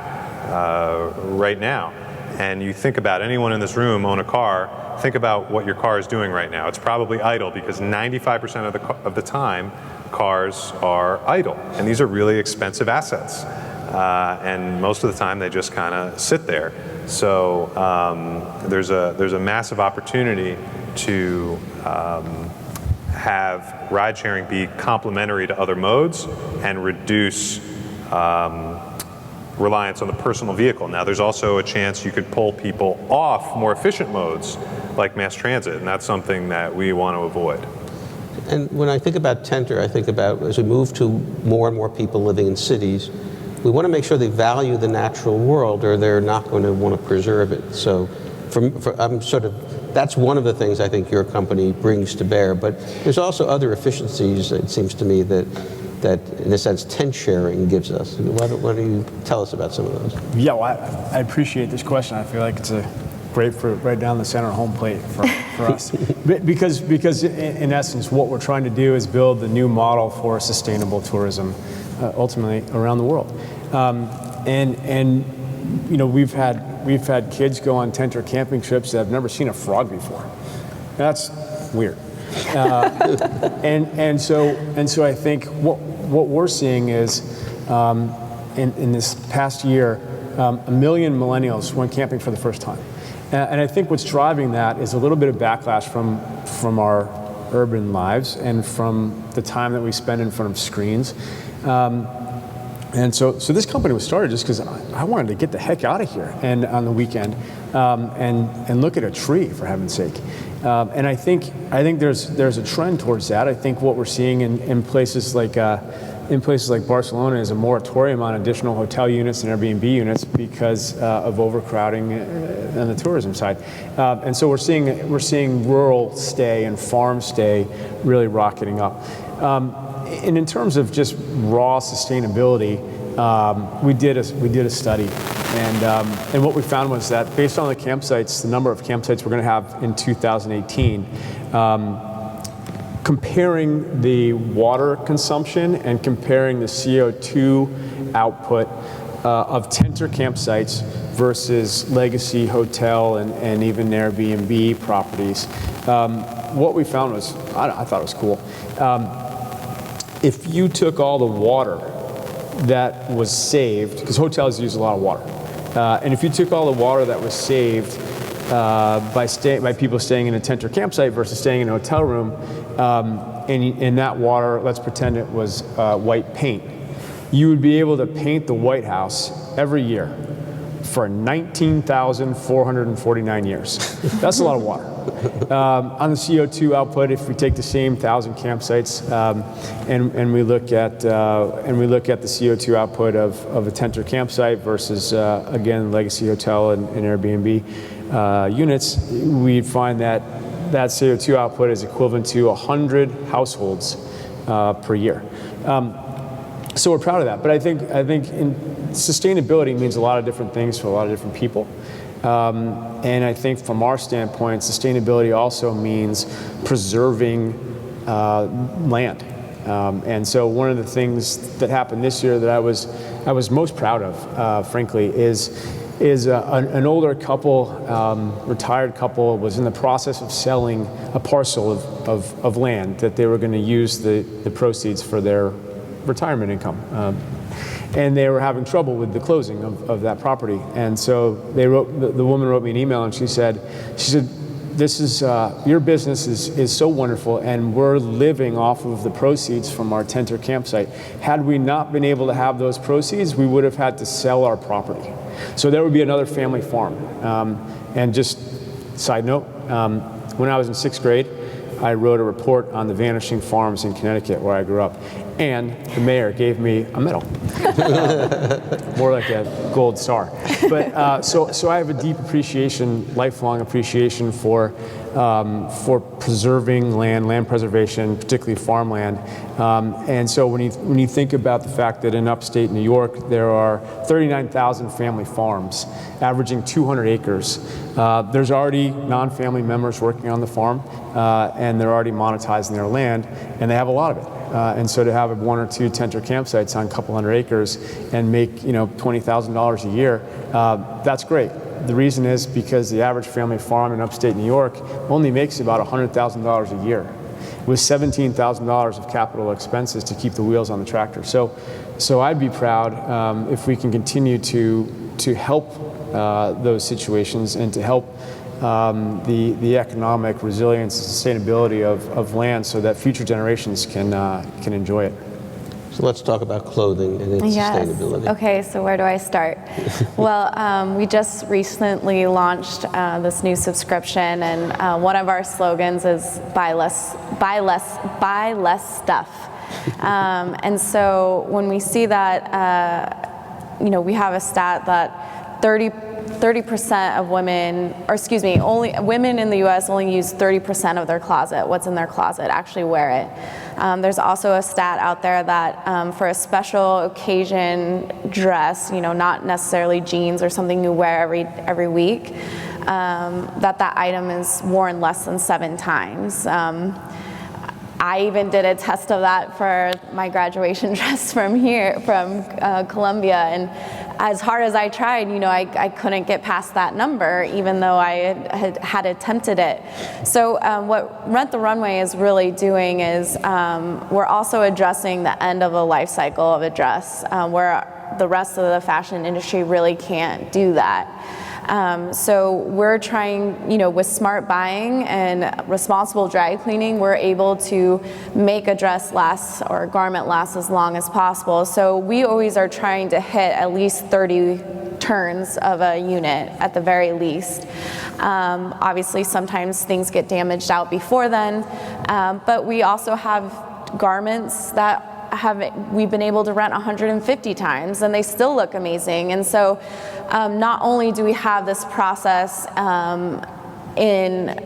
right now. And you think about anyone in this room own a car, think about what your car is doing right now. It's probably idle, because 95% of the time cars are idle. And these are really expensive assets. And most of the time they just kind of sit there. So there's a massive opportunity to have ride sharing be complementary to other modes and reduce reliance on the personal vehicle. Now there's also a chance you could pull people off more efficient modes like mass transit, and that's something that we want to avoid. And when I think about Tentrr, I think about as we move to more and more people living in cities, we want to make sure they value the natural world or they're not going to want to preserve it. So that's one of the things I think your company brings to bear. But there's also other efficiencies, it seems to me, that in a sense, tent sharing gives us. Why don't you tell us about some of those? Yeah, well, I appreciate this question. I feel like it's a great for right down the center home plate for us. Because in essence, what we're trying to do is build the new model for sustainable tourism, ultimately around the world. And you know, we've had kids go on Tentrr camping trips that have never seen a frog before. That's weird. And so I think what we're seeing is in this past year, 1 million millennials went camping for the first time. And I think what's driving that is a little bit of backlash from our urban lives and from the time that we spend in front of screens. And so this company was started just because I wanted to get the heck out of here and on the weekend and look at a tree, for heaven's sake. And I think there's a trend towards that. I think what we're seeing in places like Barcelona is a moratorium on additional hotel units and Airbnb units because of overcrowding on the tourism side. And so we're seeing rural stay and farm stay really rocketing up. And in terms of just raw sustainability, we did a study, and what we found was that based on the number of campsites we're going to have in 2018, comparing the water consumption and comparing the CO2 output of Tentrr campsites versus legacy hotel and even Airbnb properties, what we found was, I thought it was cool. If you took all the water that was saved, because hotels use a lot of water, and if you took all the water that was saved by people staying in a Tentrr campsite versus staying in a hotel room, and that water, let's pretend it was white paint, you would be able to paint the White House every year for 19,449 years. That's a lot of water. On the CO2 output, if we take the same 1,000 campsites and we look at the CO2 output of a Tentrr campsite versus again legacy hotel and Airbnb units, we find that CO2 output is equivalent to 100 households per year. So we're proud of that. But I think sustainability means a lot of different things for a lot of different people. And I think from our standpoint, sustainability also means preserving land. And so one of the things that happened this year that I was most proud of, frankly, is an older couple, retired couple, was in the process of selling a parcel of land that they were going to use the proceeds for their retirement income. And they were having trouble with the closing of that property. And so the woman wrote me an email and she said, this is, your business is so wonderful and we're living off of the proceeds from our Tentrr campsite. Had we not been able to have those proceeds, we would have had to sell our property. So there would be another family farm. And just side note, when I was in 6th grade, I wrote a report on the vanishing farms in Connecticut where I grew up. And the mayor gave me a medal, more like a gold star. But so I have a deep appreciation, lifelong appreciation for preserving land preservation, particularly farmland. And so when you think about the fact that in upstate New York there are 39,000 family farms, averaging 200 acres. There's already non-family members working on the farm, and they're already monetizing their land, and they have a lot of it. And so to have 1 or 2 Tentrr campsites on a couple hundred acres and make $20,000 a year, that's great. The reason is because the average family farm in upstate New York only makes about $100,000 a year, with $17,000 of capital expenses to keep the wheels on the tractor. So I'd be proud if we can continue to help those situations and to help the economic resilience and sustainability of land so that future generations can enjoy it. So let's talk about clothing and its sustainability. Okay, so where do I start? Well, we just recently launched this new subscription, and one of our slogans is buy less stuff. And so when we see that, we have a stat that 30% of women, or excuse me, only women in the U.S. only use 30% of their closet, what's in their closet, actually wear it. There's also a stat out there that for a special occasion dress, not necessarily jeans or something you wear every week, that item is worn less than 7 times. I even did a test of that for my graduation dress from Columbia, and as hard as I tried, I couldn't get past that number, even though I had attempted it. So what Rent the Runway is really doing is we're also addressing the end of the life cycle of a dress, where the rest of the fashion industry really can't do that. So we're trying, with smart buying and responsible dry cleaning, we're able to make a dress last or a garment last as long as possible. So we always are trying to hit at least 30 turns of a unit at the very least. Obviously, sometimes things get damaged out before then, but we also have garments that we've been able to rent 150 times, and they still look amazing. And so not only do we have this process in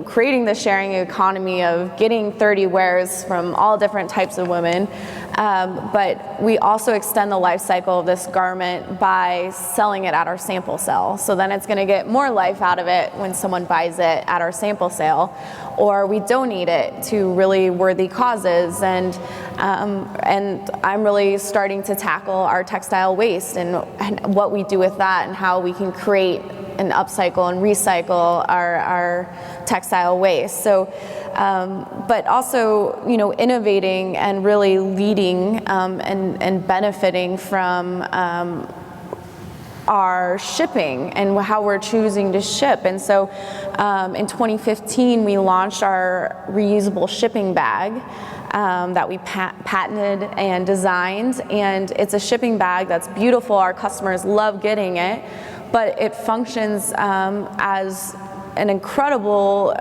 creating the sharing economy of getting 30 wears from all different types of women, but we also extend the life cycle of this garment by selling it at our sample sale. So then it's going to get more life out of it when someone buys it at our sample sale, or we donate it to really worthy causes. And I'm really starting to tackle our textile waste and what we do with that, and how we can create and upcycle and recycle our textile waste. So, but also, innovating and really leading and benefiting from our shipping and how we're choosing to ship. And so in 2015, we launched our reusable shipping bag that we patented and designed. And it's a shipping bag that's beautiful. Our customers love getting it, but it functions as an incredible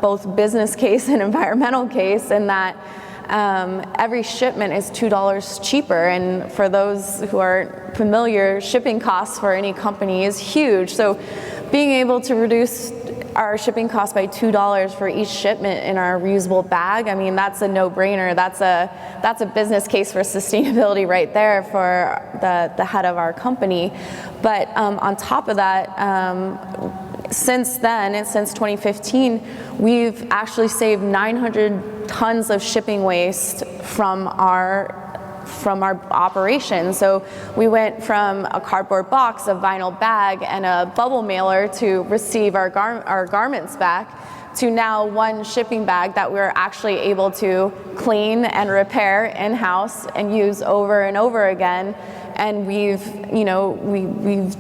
both business case and environmental case, in that every shipment is $2 cheaper. And for those who aren't familiar, shipping costs for any company is huge. So being able to reduce our shipping costs by $2 for each shipment in our reusable bag, I mean, that's a no-brainer. That's a business case for sustainability right there for the head of our company. But on top of that, since then, and since 2015, we've actually saved 900 tons of shipping waste from our operation. So we went from a cardboard box, a vinyl bag, and a bubble mailer to receive our garments back, to now one shipping bag that we're actually able to clean and repair in-house and use over and over again. And we've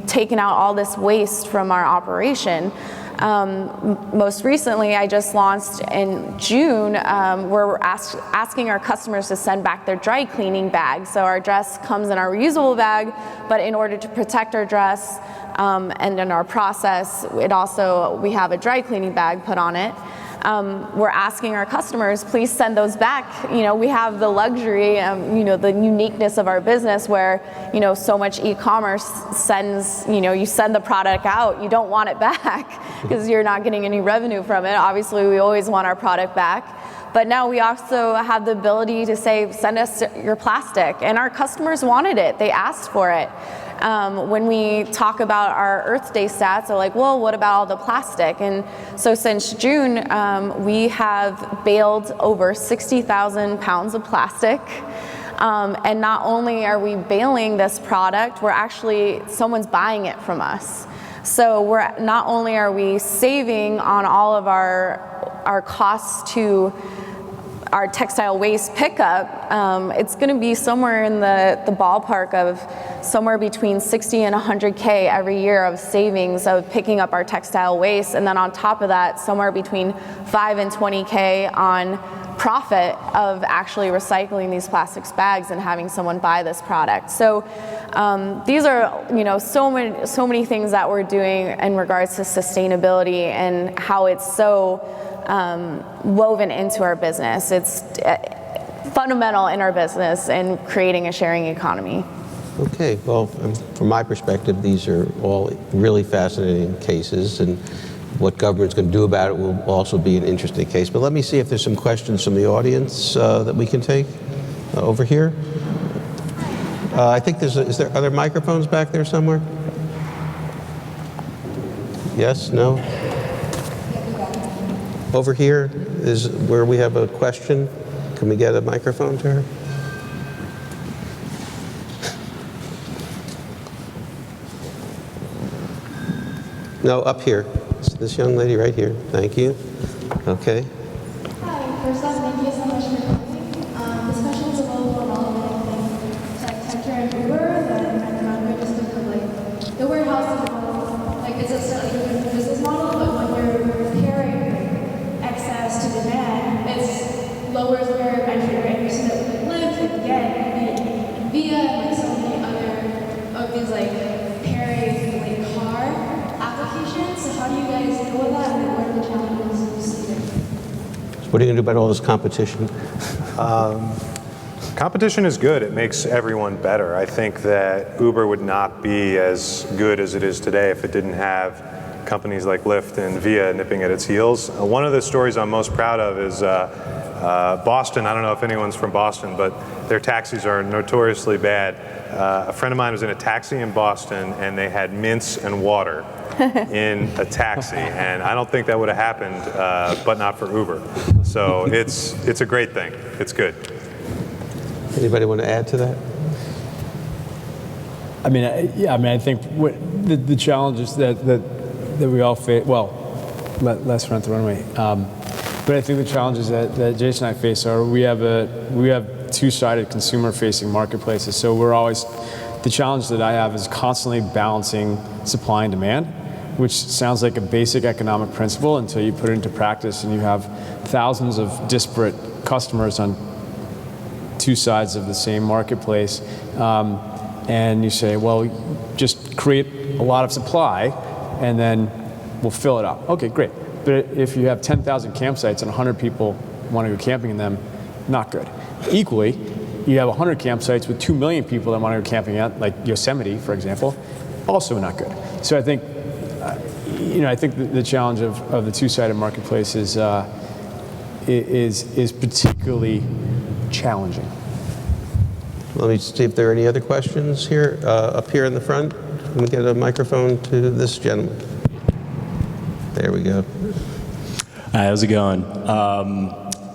taken out all this waste from our operation. Most recently, I just launched in June, where we're asking our customers to send back their dry cleaning bag. So our dress comes in our reusable bag, but in order to protect our dress and in our process, we have a dry cleaning bag put on it. We're asking our customers, please send those back. We have the luxury, the uniqueness of our business where, so much e-commerce sends, you send the product out, you don't want it back because you're not getting any revenue from it. Obviously, we always want our product back. But now we also have the ability to say, send us your plastic. And our customers wanted it. They asked for it. When we talk about our Earth Day stats, they're like, well, what about all the plastic? And so since June, we have baled over 60,000 pounds of plastic. And not only are we baling this product, someone's buying it from us. So not only are we saving on all of our costs to our textile waste pickup, it's going to be somewhere in the ballpark of somewhere between 60 and 100K every year of savings of picking up our textile waste. And then on top of that, somewhere between 5 and 20K on profit of actually recycling these plastics bags and having someone buy this product. So these are, so many things that we're doing in regards to sustainability and how it's so woven into our business. It's fundamental in our business and creating a sharing economy. Okay, well, from my perspective, these are all really fascinating cases, and what government's going to do about it will also be an interesting case. But let me see if there's some questions from the audience that we can take over here. I think are there microphones back there somewhere? Yes, no? Over here is where we have a question. Can we get a microphone to her? No, up here. This young lady right here. Thank you. Okay. Hi. First off, thank you so much for coming. This question is a little more relevant than Tentrr and Uber, the Runway, just because the warehouse is it's a good business model, but when you're pairing excess to demand, it lowers the barrier of entry, right? You see that with Lyft and Get and Via and so many other of these pairing car applications. So how do you guys deal with that, and what are the challenges you see there? What are you going to do about all this competition? Competition is good. It makes everyone better. I think that Uber would not be as good as it is today if it didn't have companies like Lyft and Via nipping at its heels. One of the stories I'm most proud of is Boston. I don't know if anyone's from Boston, but their taxis are notoriously bad. A friend of mine was in a taxi in Boston, and they had mints and water in a taxi, and I don't think that would have happened, but not for Uber. So it's a great thing. It's good. Anybody want to add to that? I think the challenges that we all face. Well, less Rent the Runway. But I think the challenges that Jason and I face are we have two-sided consumer-facing marketplaces. So the challenge that I have is constantly balancing supply and demand, which sounds like a basic economic principle until you put it into practice and you have thousands of disparate customers on two sides of the same marketplace. And you say, well, just create a lot of supply and then we'll fill it up. Okay, great. But if you have 10,000 campsites and 100 people want to go camping in them, not good. Equally, you have 100 campsites with 2 million people that want to go camping at, like Yosemite, for example, also not good. So I think, the challenge of the two-sided marketplace is particularly challenging. Let me see if there are any other questions here. Up here in the front, let me get a microphone to this gentleman. There we go. Hi, how's it going?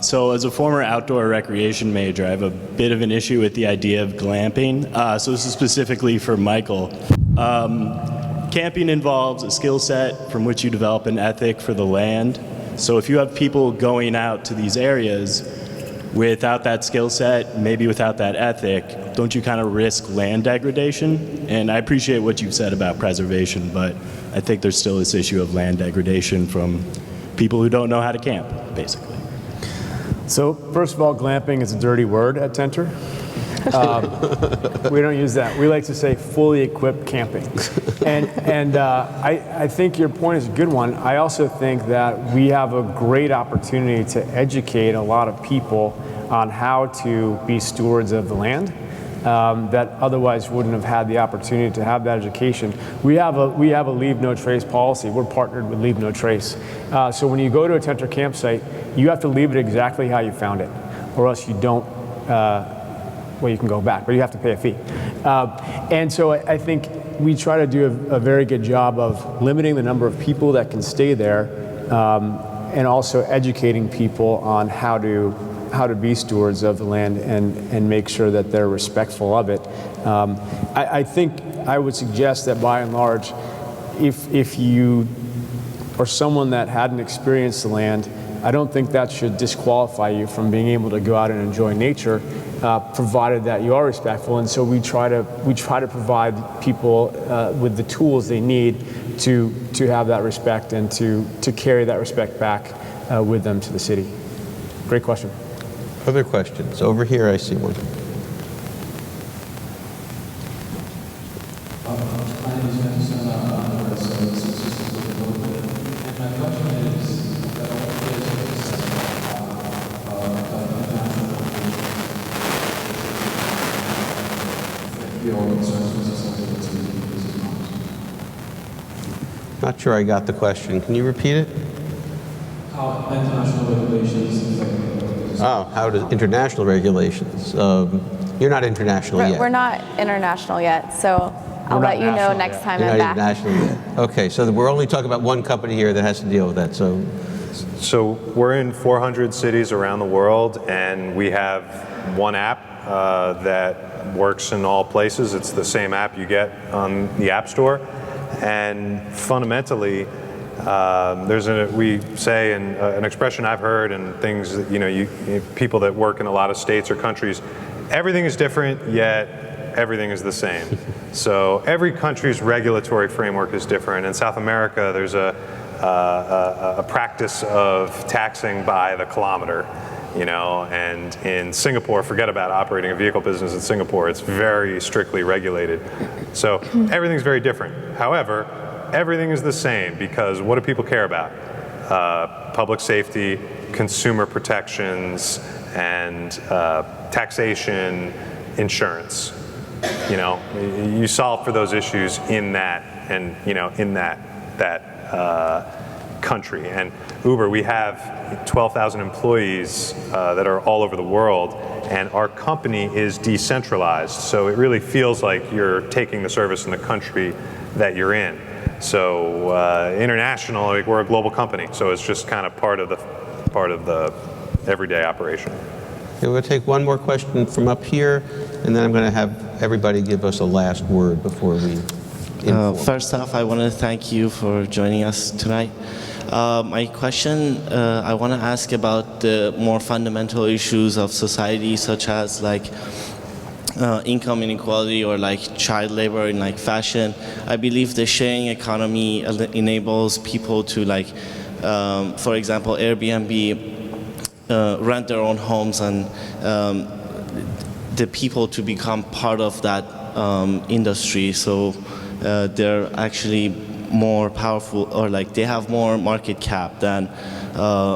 So as a former outdoor recreation major, I have a bit of an issue with the idea of glamping. So this is specifically for Michael. Camping involves a skill set from which you develop an ethic for the land. So if you have people going out to these areas without that skill set, maybe without that ethic, don't you kind of risk land degradation? And I appreciate what you've said about preservation, but I think there's still this issue of land degradation from people who don't know how to camp, basically. So first of all, glamping is a dirty word at Tentrr. We don't use that. We like to say fully equipped camping. And I think your point is a good one. I also think that we have a great opportunity to educate a lot of people on how to be stewards of the land that otherwise wouldn't have had the opportunity to have that education. We have a Leave No Trace policy. We're partnered with Leave No Trace. So when you go to a Tentrr campsite, you have to leave it exactly how you found it, or else you don't. Well, you can go back, but you have to pay a fee. And so I think we try to do a very good job of limiting the number of people that can stay there, and also educating people on how to be stewards of the land and make sure that they're respectful of it. I think I would suggest that by and large, if you are someone that hadn't experienced the land, I don't think that should disqualify you from being able to go out and enjoy nature, provided that you are respectful. And so we try to provide people with the tools they need to have that respect and to carry that respect back with them to the city. Great question. Other questions? Over here, I see one. My name is Benson. I'm a statistical developer. And my question is that all Not sure I got the question. Can you repeat it? how international regulations affect. Oh, how does international regulations? You're not international yet. We're not international yet, so I'll let you know next time You're I'm not back. international yet. Okay, so we're only talking about one company here that has to deal with that. So we're in 400 cities around the world, and we have one app that works in all places. It's the same app you get on the App Store. And fundamentally, we say, and an expression I've heard, and things that people that work in a lot of states or countries, everything is different, yet everything is the same. So every country's regulatory framework is different. In South America, there's a practice of taxing by the kilometer. And in Singapore, forget about operating a vehicle business in Singapore. It's very strictly regulated. So everything's very different. However, everything is the same because what do people care about? Public safety, consumer protections, and taxation, insurance. You solve for those issues in that, and in that country. And Uber, we have 12,000 employees that are all over the world, and our company is decentralized, so it really feels like you're taking the service in the country that you're in. So international, we're a global company, so it's just kind of part of the everyday operation. Okay, we'll take one more question from up here, and then I'm going to have everybody give us a last word before we inform. First off, I want to thank you for joining us tonight. My question, I want to ask about the more fundamental issues of society, such as income inequality or child labor in fashion. I believe the sharing economy enables people to for example, Airbnb, rent their own homes, and the people to become part of that industry. So they're actually more powerful, or they have more market cap than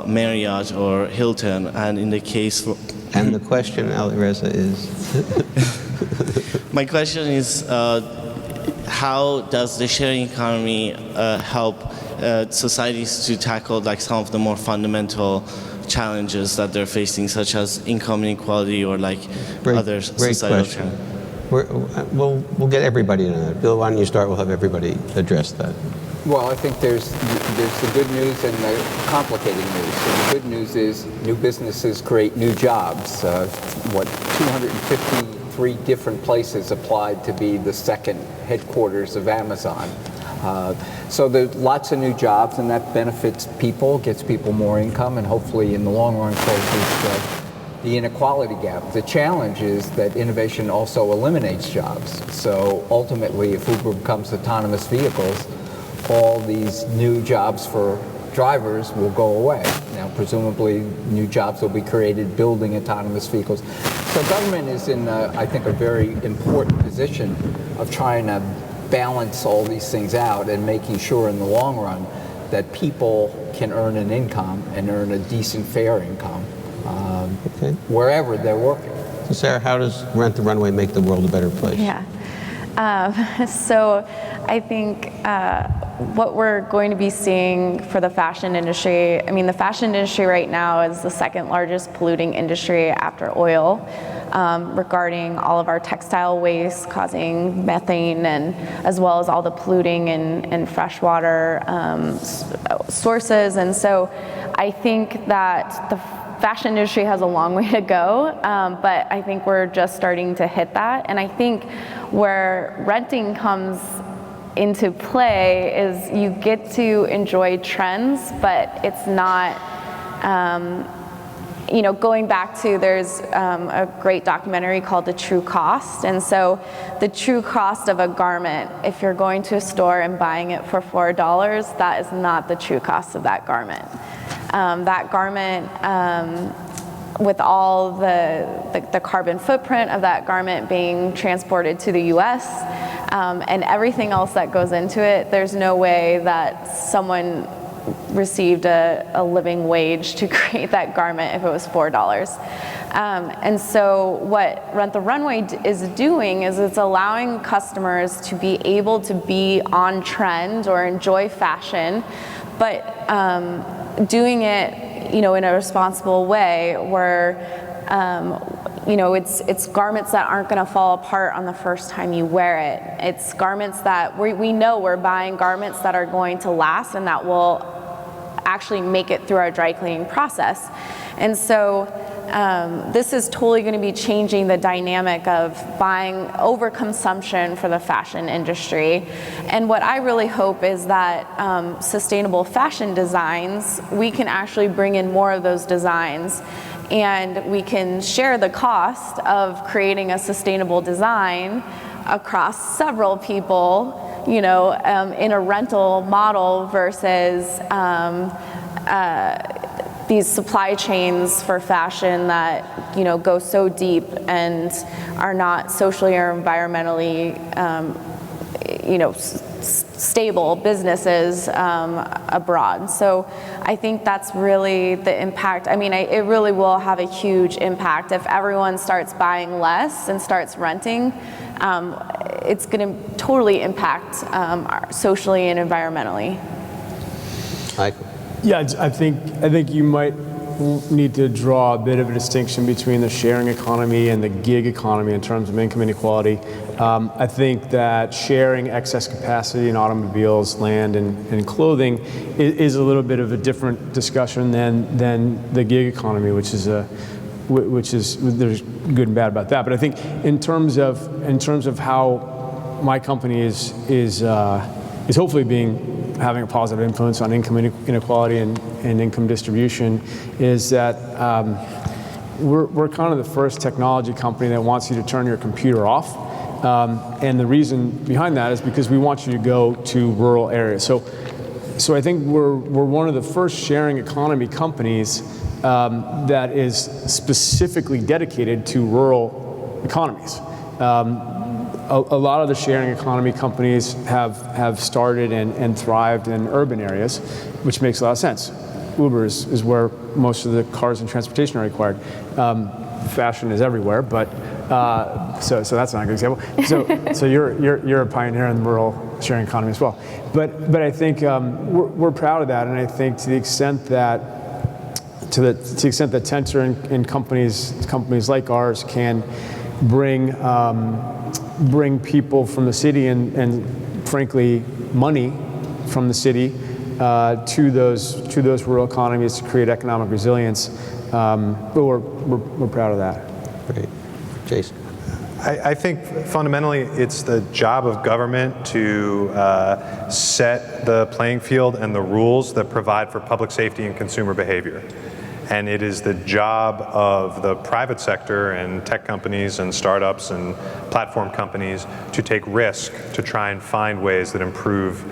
Marriott or Hilton. And in the case for and the question, Alireza, is? My question is, how does the sharing economy help societies to tackle some of the more fundamental challenges that they're facing, such as income inequality or other societal challenges? We'll get everybody into that. Bill, why don't you start? We'll have everybody address that. Well, I think there's the good news and the complicated news. So the good news is new businesses create new jobs. 253 different places applied to be the second headquarters of Amazon. So there's lots of new jobs, and that benefits people, gets people more income, and hopefully in the long run closes the inequality gap. The challenge is that innovation also eliminates jobs. So ultimately, if Uber becomes autonomous vehicles, all these new jobs for drivers will go away. Now, presumably, new jobs will be created building autonomous vehicles. So government is in, I think, a very important position of trying to balance all these things out and making sure in the long run that people can earn an income and earn a decent, fair income wherever they're working. So Sarah, how does Rent the Runway make the world a better place? Yeah. So I think what we're going to be seeing for the fashion industry, the fashion industry right now is the second largest polluting industry after oil, regarding all of our textile waste causing methane, and as well as all the polluting in freshwater sources. And so I think that the fashion industry has a long way to go, but I think we're just starting to hit that. And I think where renting comes into play is you get to enjoy trends, but it's not, going back to, there's a great documentary called The True Cost. And so the true cost of a garment, if you're going to a store and buying it for $4, that is not the true cost of that garment. That garment with all the carbon footprint of that garment being transported to the US, and everything else that goes into it, there's no way that someone received a living wage to create that garment if it was $4. And so what Rent the Runway is doing is it's allowing customers to be able to be on trend or enjoy fashion, but doing it, in a responsible way where, it's garments that aren't going to fall apart on the first time you wear it. It's garments that we know we're buying garments that are going to last and that will actually make it through our dry cleaning process. And so this is totally going to be changing the dynamic of buying overconsumption for the fashion industry. And what I really hope is that sustainable fashion designs, we can actually bring in more of those designs, and we can share the cost of creating a sustainable design across several people, in a rental model versus these supply chains for fashion that go so deep and are not socially or environmentally stable businesses abroad. So I think that's really the impact. I mean, it really will have a huge impact if everyone starts buying less and starts renting. It's going to totally impact socially and environmentally. Yeah, I think you might need to draw a bit of a distinction between the sharing economy and the gig economy in terms of income inequality. I think that sharing excess capacity in automobiles, land, and clothing is a little bit of a different discussion than the gig economy, which is there's good and bad about that. But I think in terms of how my company is hopefully having a positive influence on income inequality and income distribution, is that we're kind of the first technology company that wants you to turn your computer off. And the reason behind that is because we want you to go to rural areas. So I think we're one of the first sharing economy companies that is specifically dedicated to rural economies. A lot of the sharing economy companies have started and thrived in urban areas, which makes a lot of sense. Uber is where most of the cars and transportation are required. Fashion is everywhere, but so that's not a good example. So you're a pioneer in the rural sharing economy as well. But I think we're proud of that, and I think to the extent that Tentrr and companies like ours can bring people from the city and frankly money from the city to those rural economies to create economic resilience. But we're proud of that. Great. Jason. I think fundamentally it's the job of government to set the playing field and the rules that provide for public safety and consumer behavior. And it is the job of the private sector and tech companies and startups and platform companies to take risk to try and find ways that improve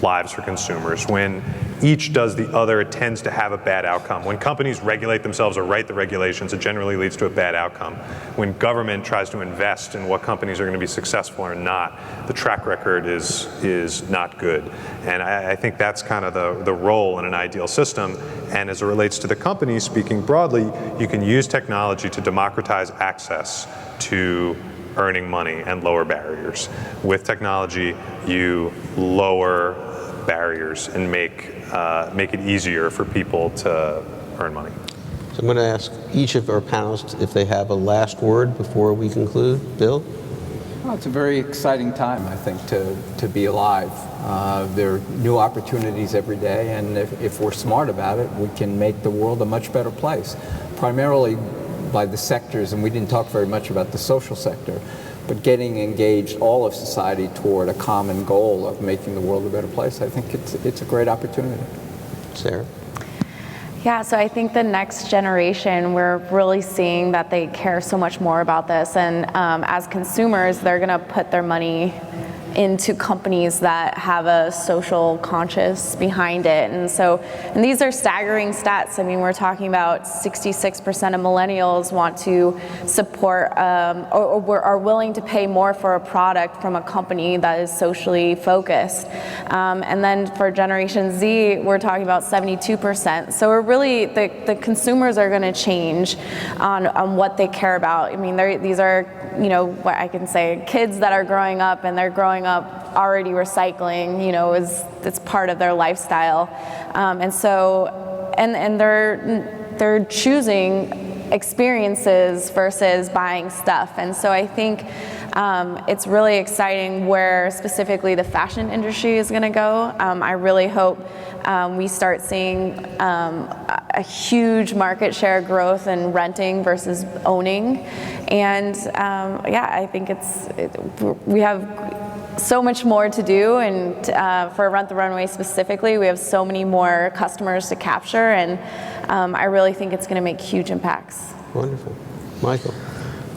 lives for consumers. When each does the other, it tends to have a bad outcome. When companies regulate themselves or write the regulations, it generally leads to a bad outcome. When government tries to invest in what companies are going to be successful or not, the track record is not good. And I think that's kind of the role in an ideal system. And as it relates to the companies, speaking broadly, you can use technology to democratize access to earning money and lower barriers. With technology, you lower barriers and make it easier for people to earn money. So I'm going to ask each of our panelists if they have a last word before we conclude. Bill? Well, it's a very exciting time, I think, to be alive. There are new opportunities every day, and if we're smart about it, we can make the world a much better place, primarily by the sectors, and we didn't talk very much about the social sector, but getting engaged all of society toward a common goal of making the world a better place. I think it's a great opportunity. Sarah? Yeah, so I think the next generation, we're really seeing that they care so much more about this, and as consumers, they're going to put their money into companies that have a social conscious behind it. And these are staggering stats. I mean, we're talking about 66% of millennials want to support or are willing to pay more for a product from a company that is socially focused. And then for Generation Z, we're talking about 72%. So we're really, the consumers are going to change on what they care about. I mean, these are, what I can say, kids that are growing up, and they're growing up already recycling, it's part of their lifestyle. And they're choosing experiences versus buying stuff. And so I think it's really exciting where specifically the fashion industry is going to go. I really hope we start seeing a huge market share growth in renting versus owning. And I think we have so much more to do, and for Rent the Runway specifically, we have so many more customers to capture, and I really think it's going to make huge impacts. Wonderful. Michael.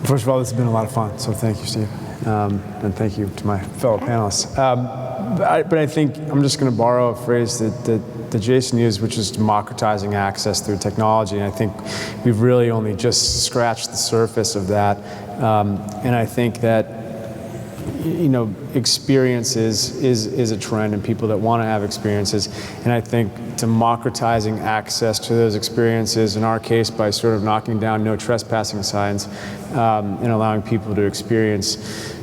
First of all, this has been a lot of fun, so thank you, Steve. And thank you to my fellow panelists. But I think I'm just going to borrow a phrase that Jason used, which is democratizing access through technology. And I think we've really only just scratched the surface of that. And I think that experiences is a trend, and people that want to have experiences. And I think democratizing access to those experiences, in our case by sort of knocking down no trespassing signs, and allowing people to experience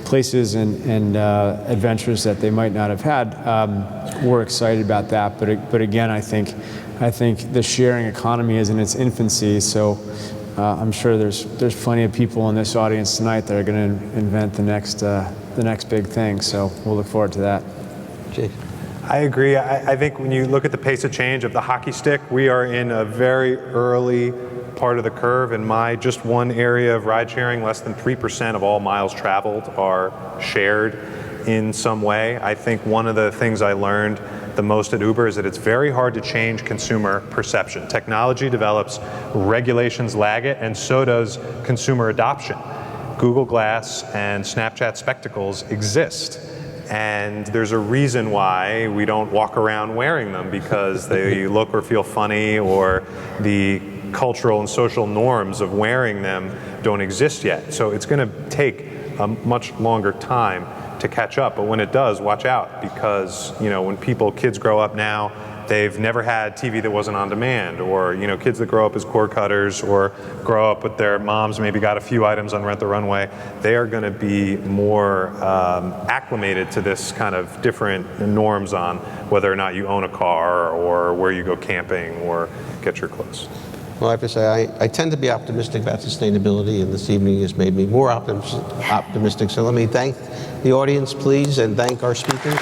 places and adventures that they might not have had, we're excited about that. But again, I think the sharing economy is in its infancy, so I'm sure there's plenty of people in this audience tonight that are going to invent the next big thing. So we'll look forward to that. Jake. I agree. I think when you look at the pace of change of the hockey stick, we are in a very early part of the curve. In my just one area of ride sharing, less than 3% of all miles traveled are shared in some way. I think one of the things I learned the most at Uber is that it's very hard to change consumer perception. Technology develops, regulations lag it, and so does consumer adoption. Google Glass and Snapchat Spectacles exist. And there's a reason why we don't walk around wearing them, because they look or feel funny, or the cultural and social norms of wearing them don't exist yet. So it's going to take a much longer time to catch up. But when it does, watch out, because when kids grow up now, they've never had TV that wasn't on demand, or kids that grow up as cord cutters or grow up with their moms maybe got a few items on Rent the Runway. They are going to be more acclimated to this kind of different norms on whether or not you own a car, or where you go camping, or get your clothes. Well, I have to say, I tend to be optimistic about sustainability, and this evening has made me more optimistic. So let me thank the audience, please, and thank our speakers.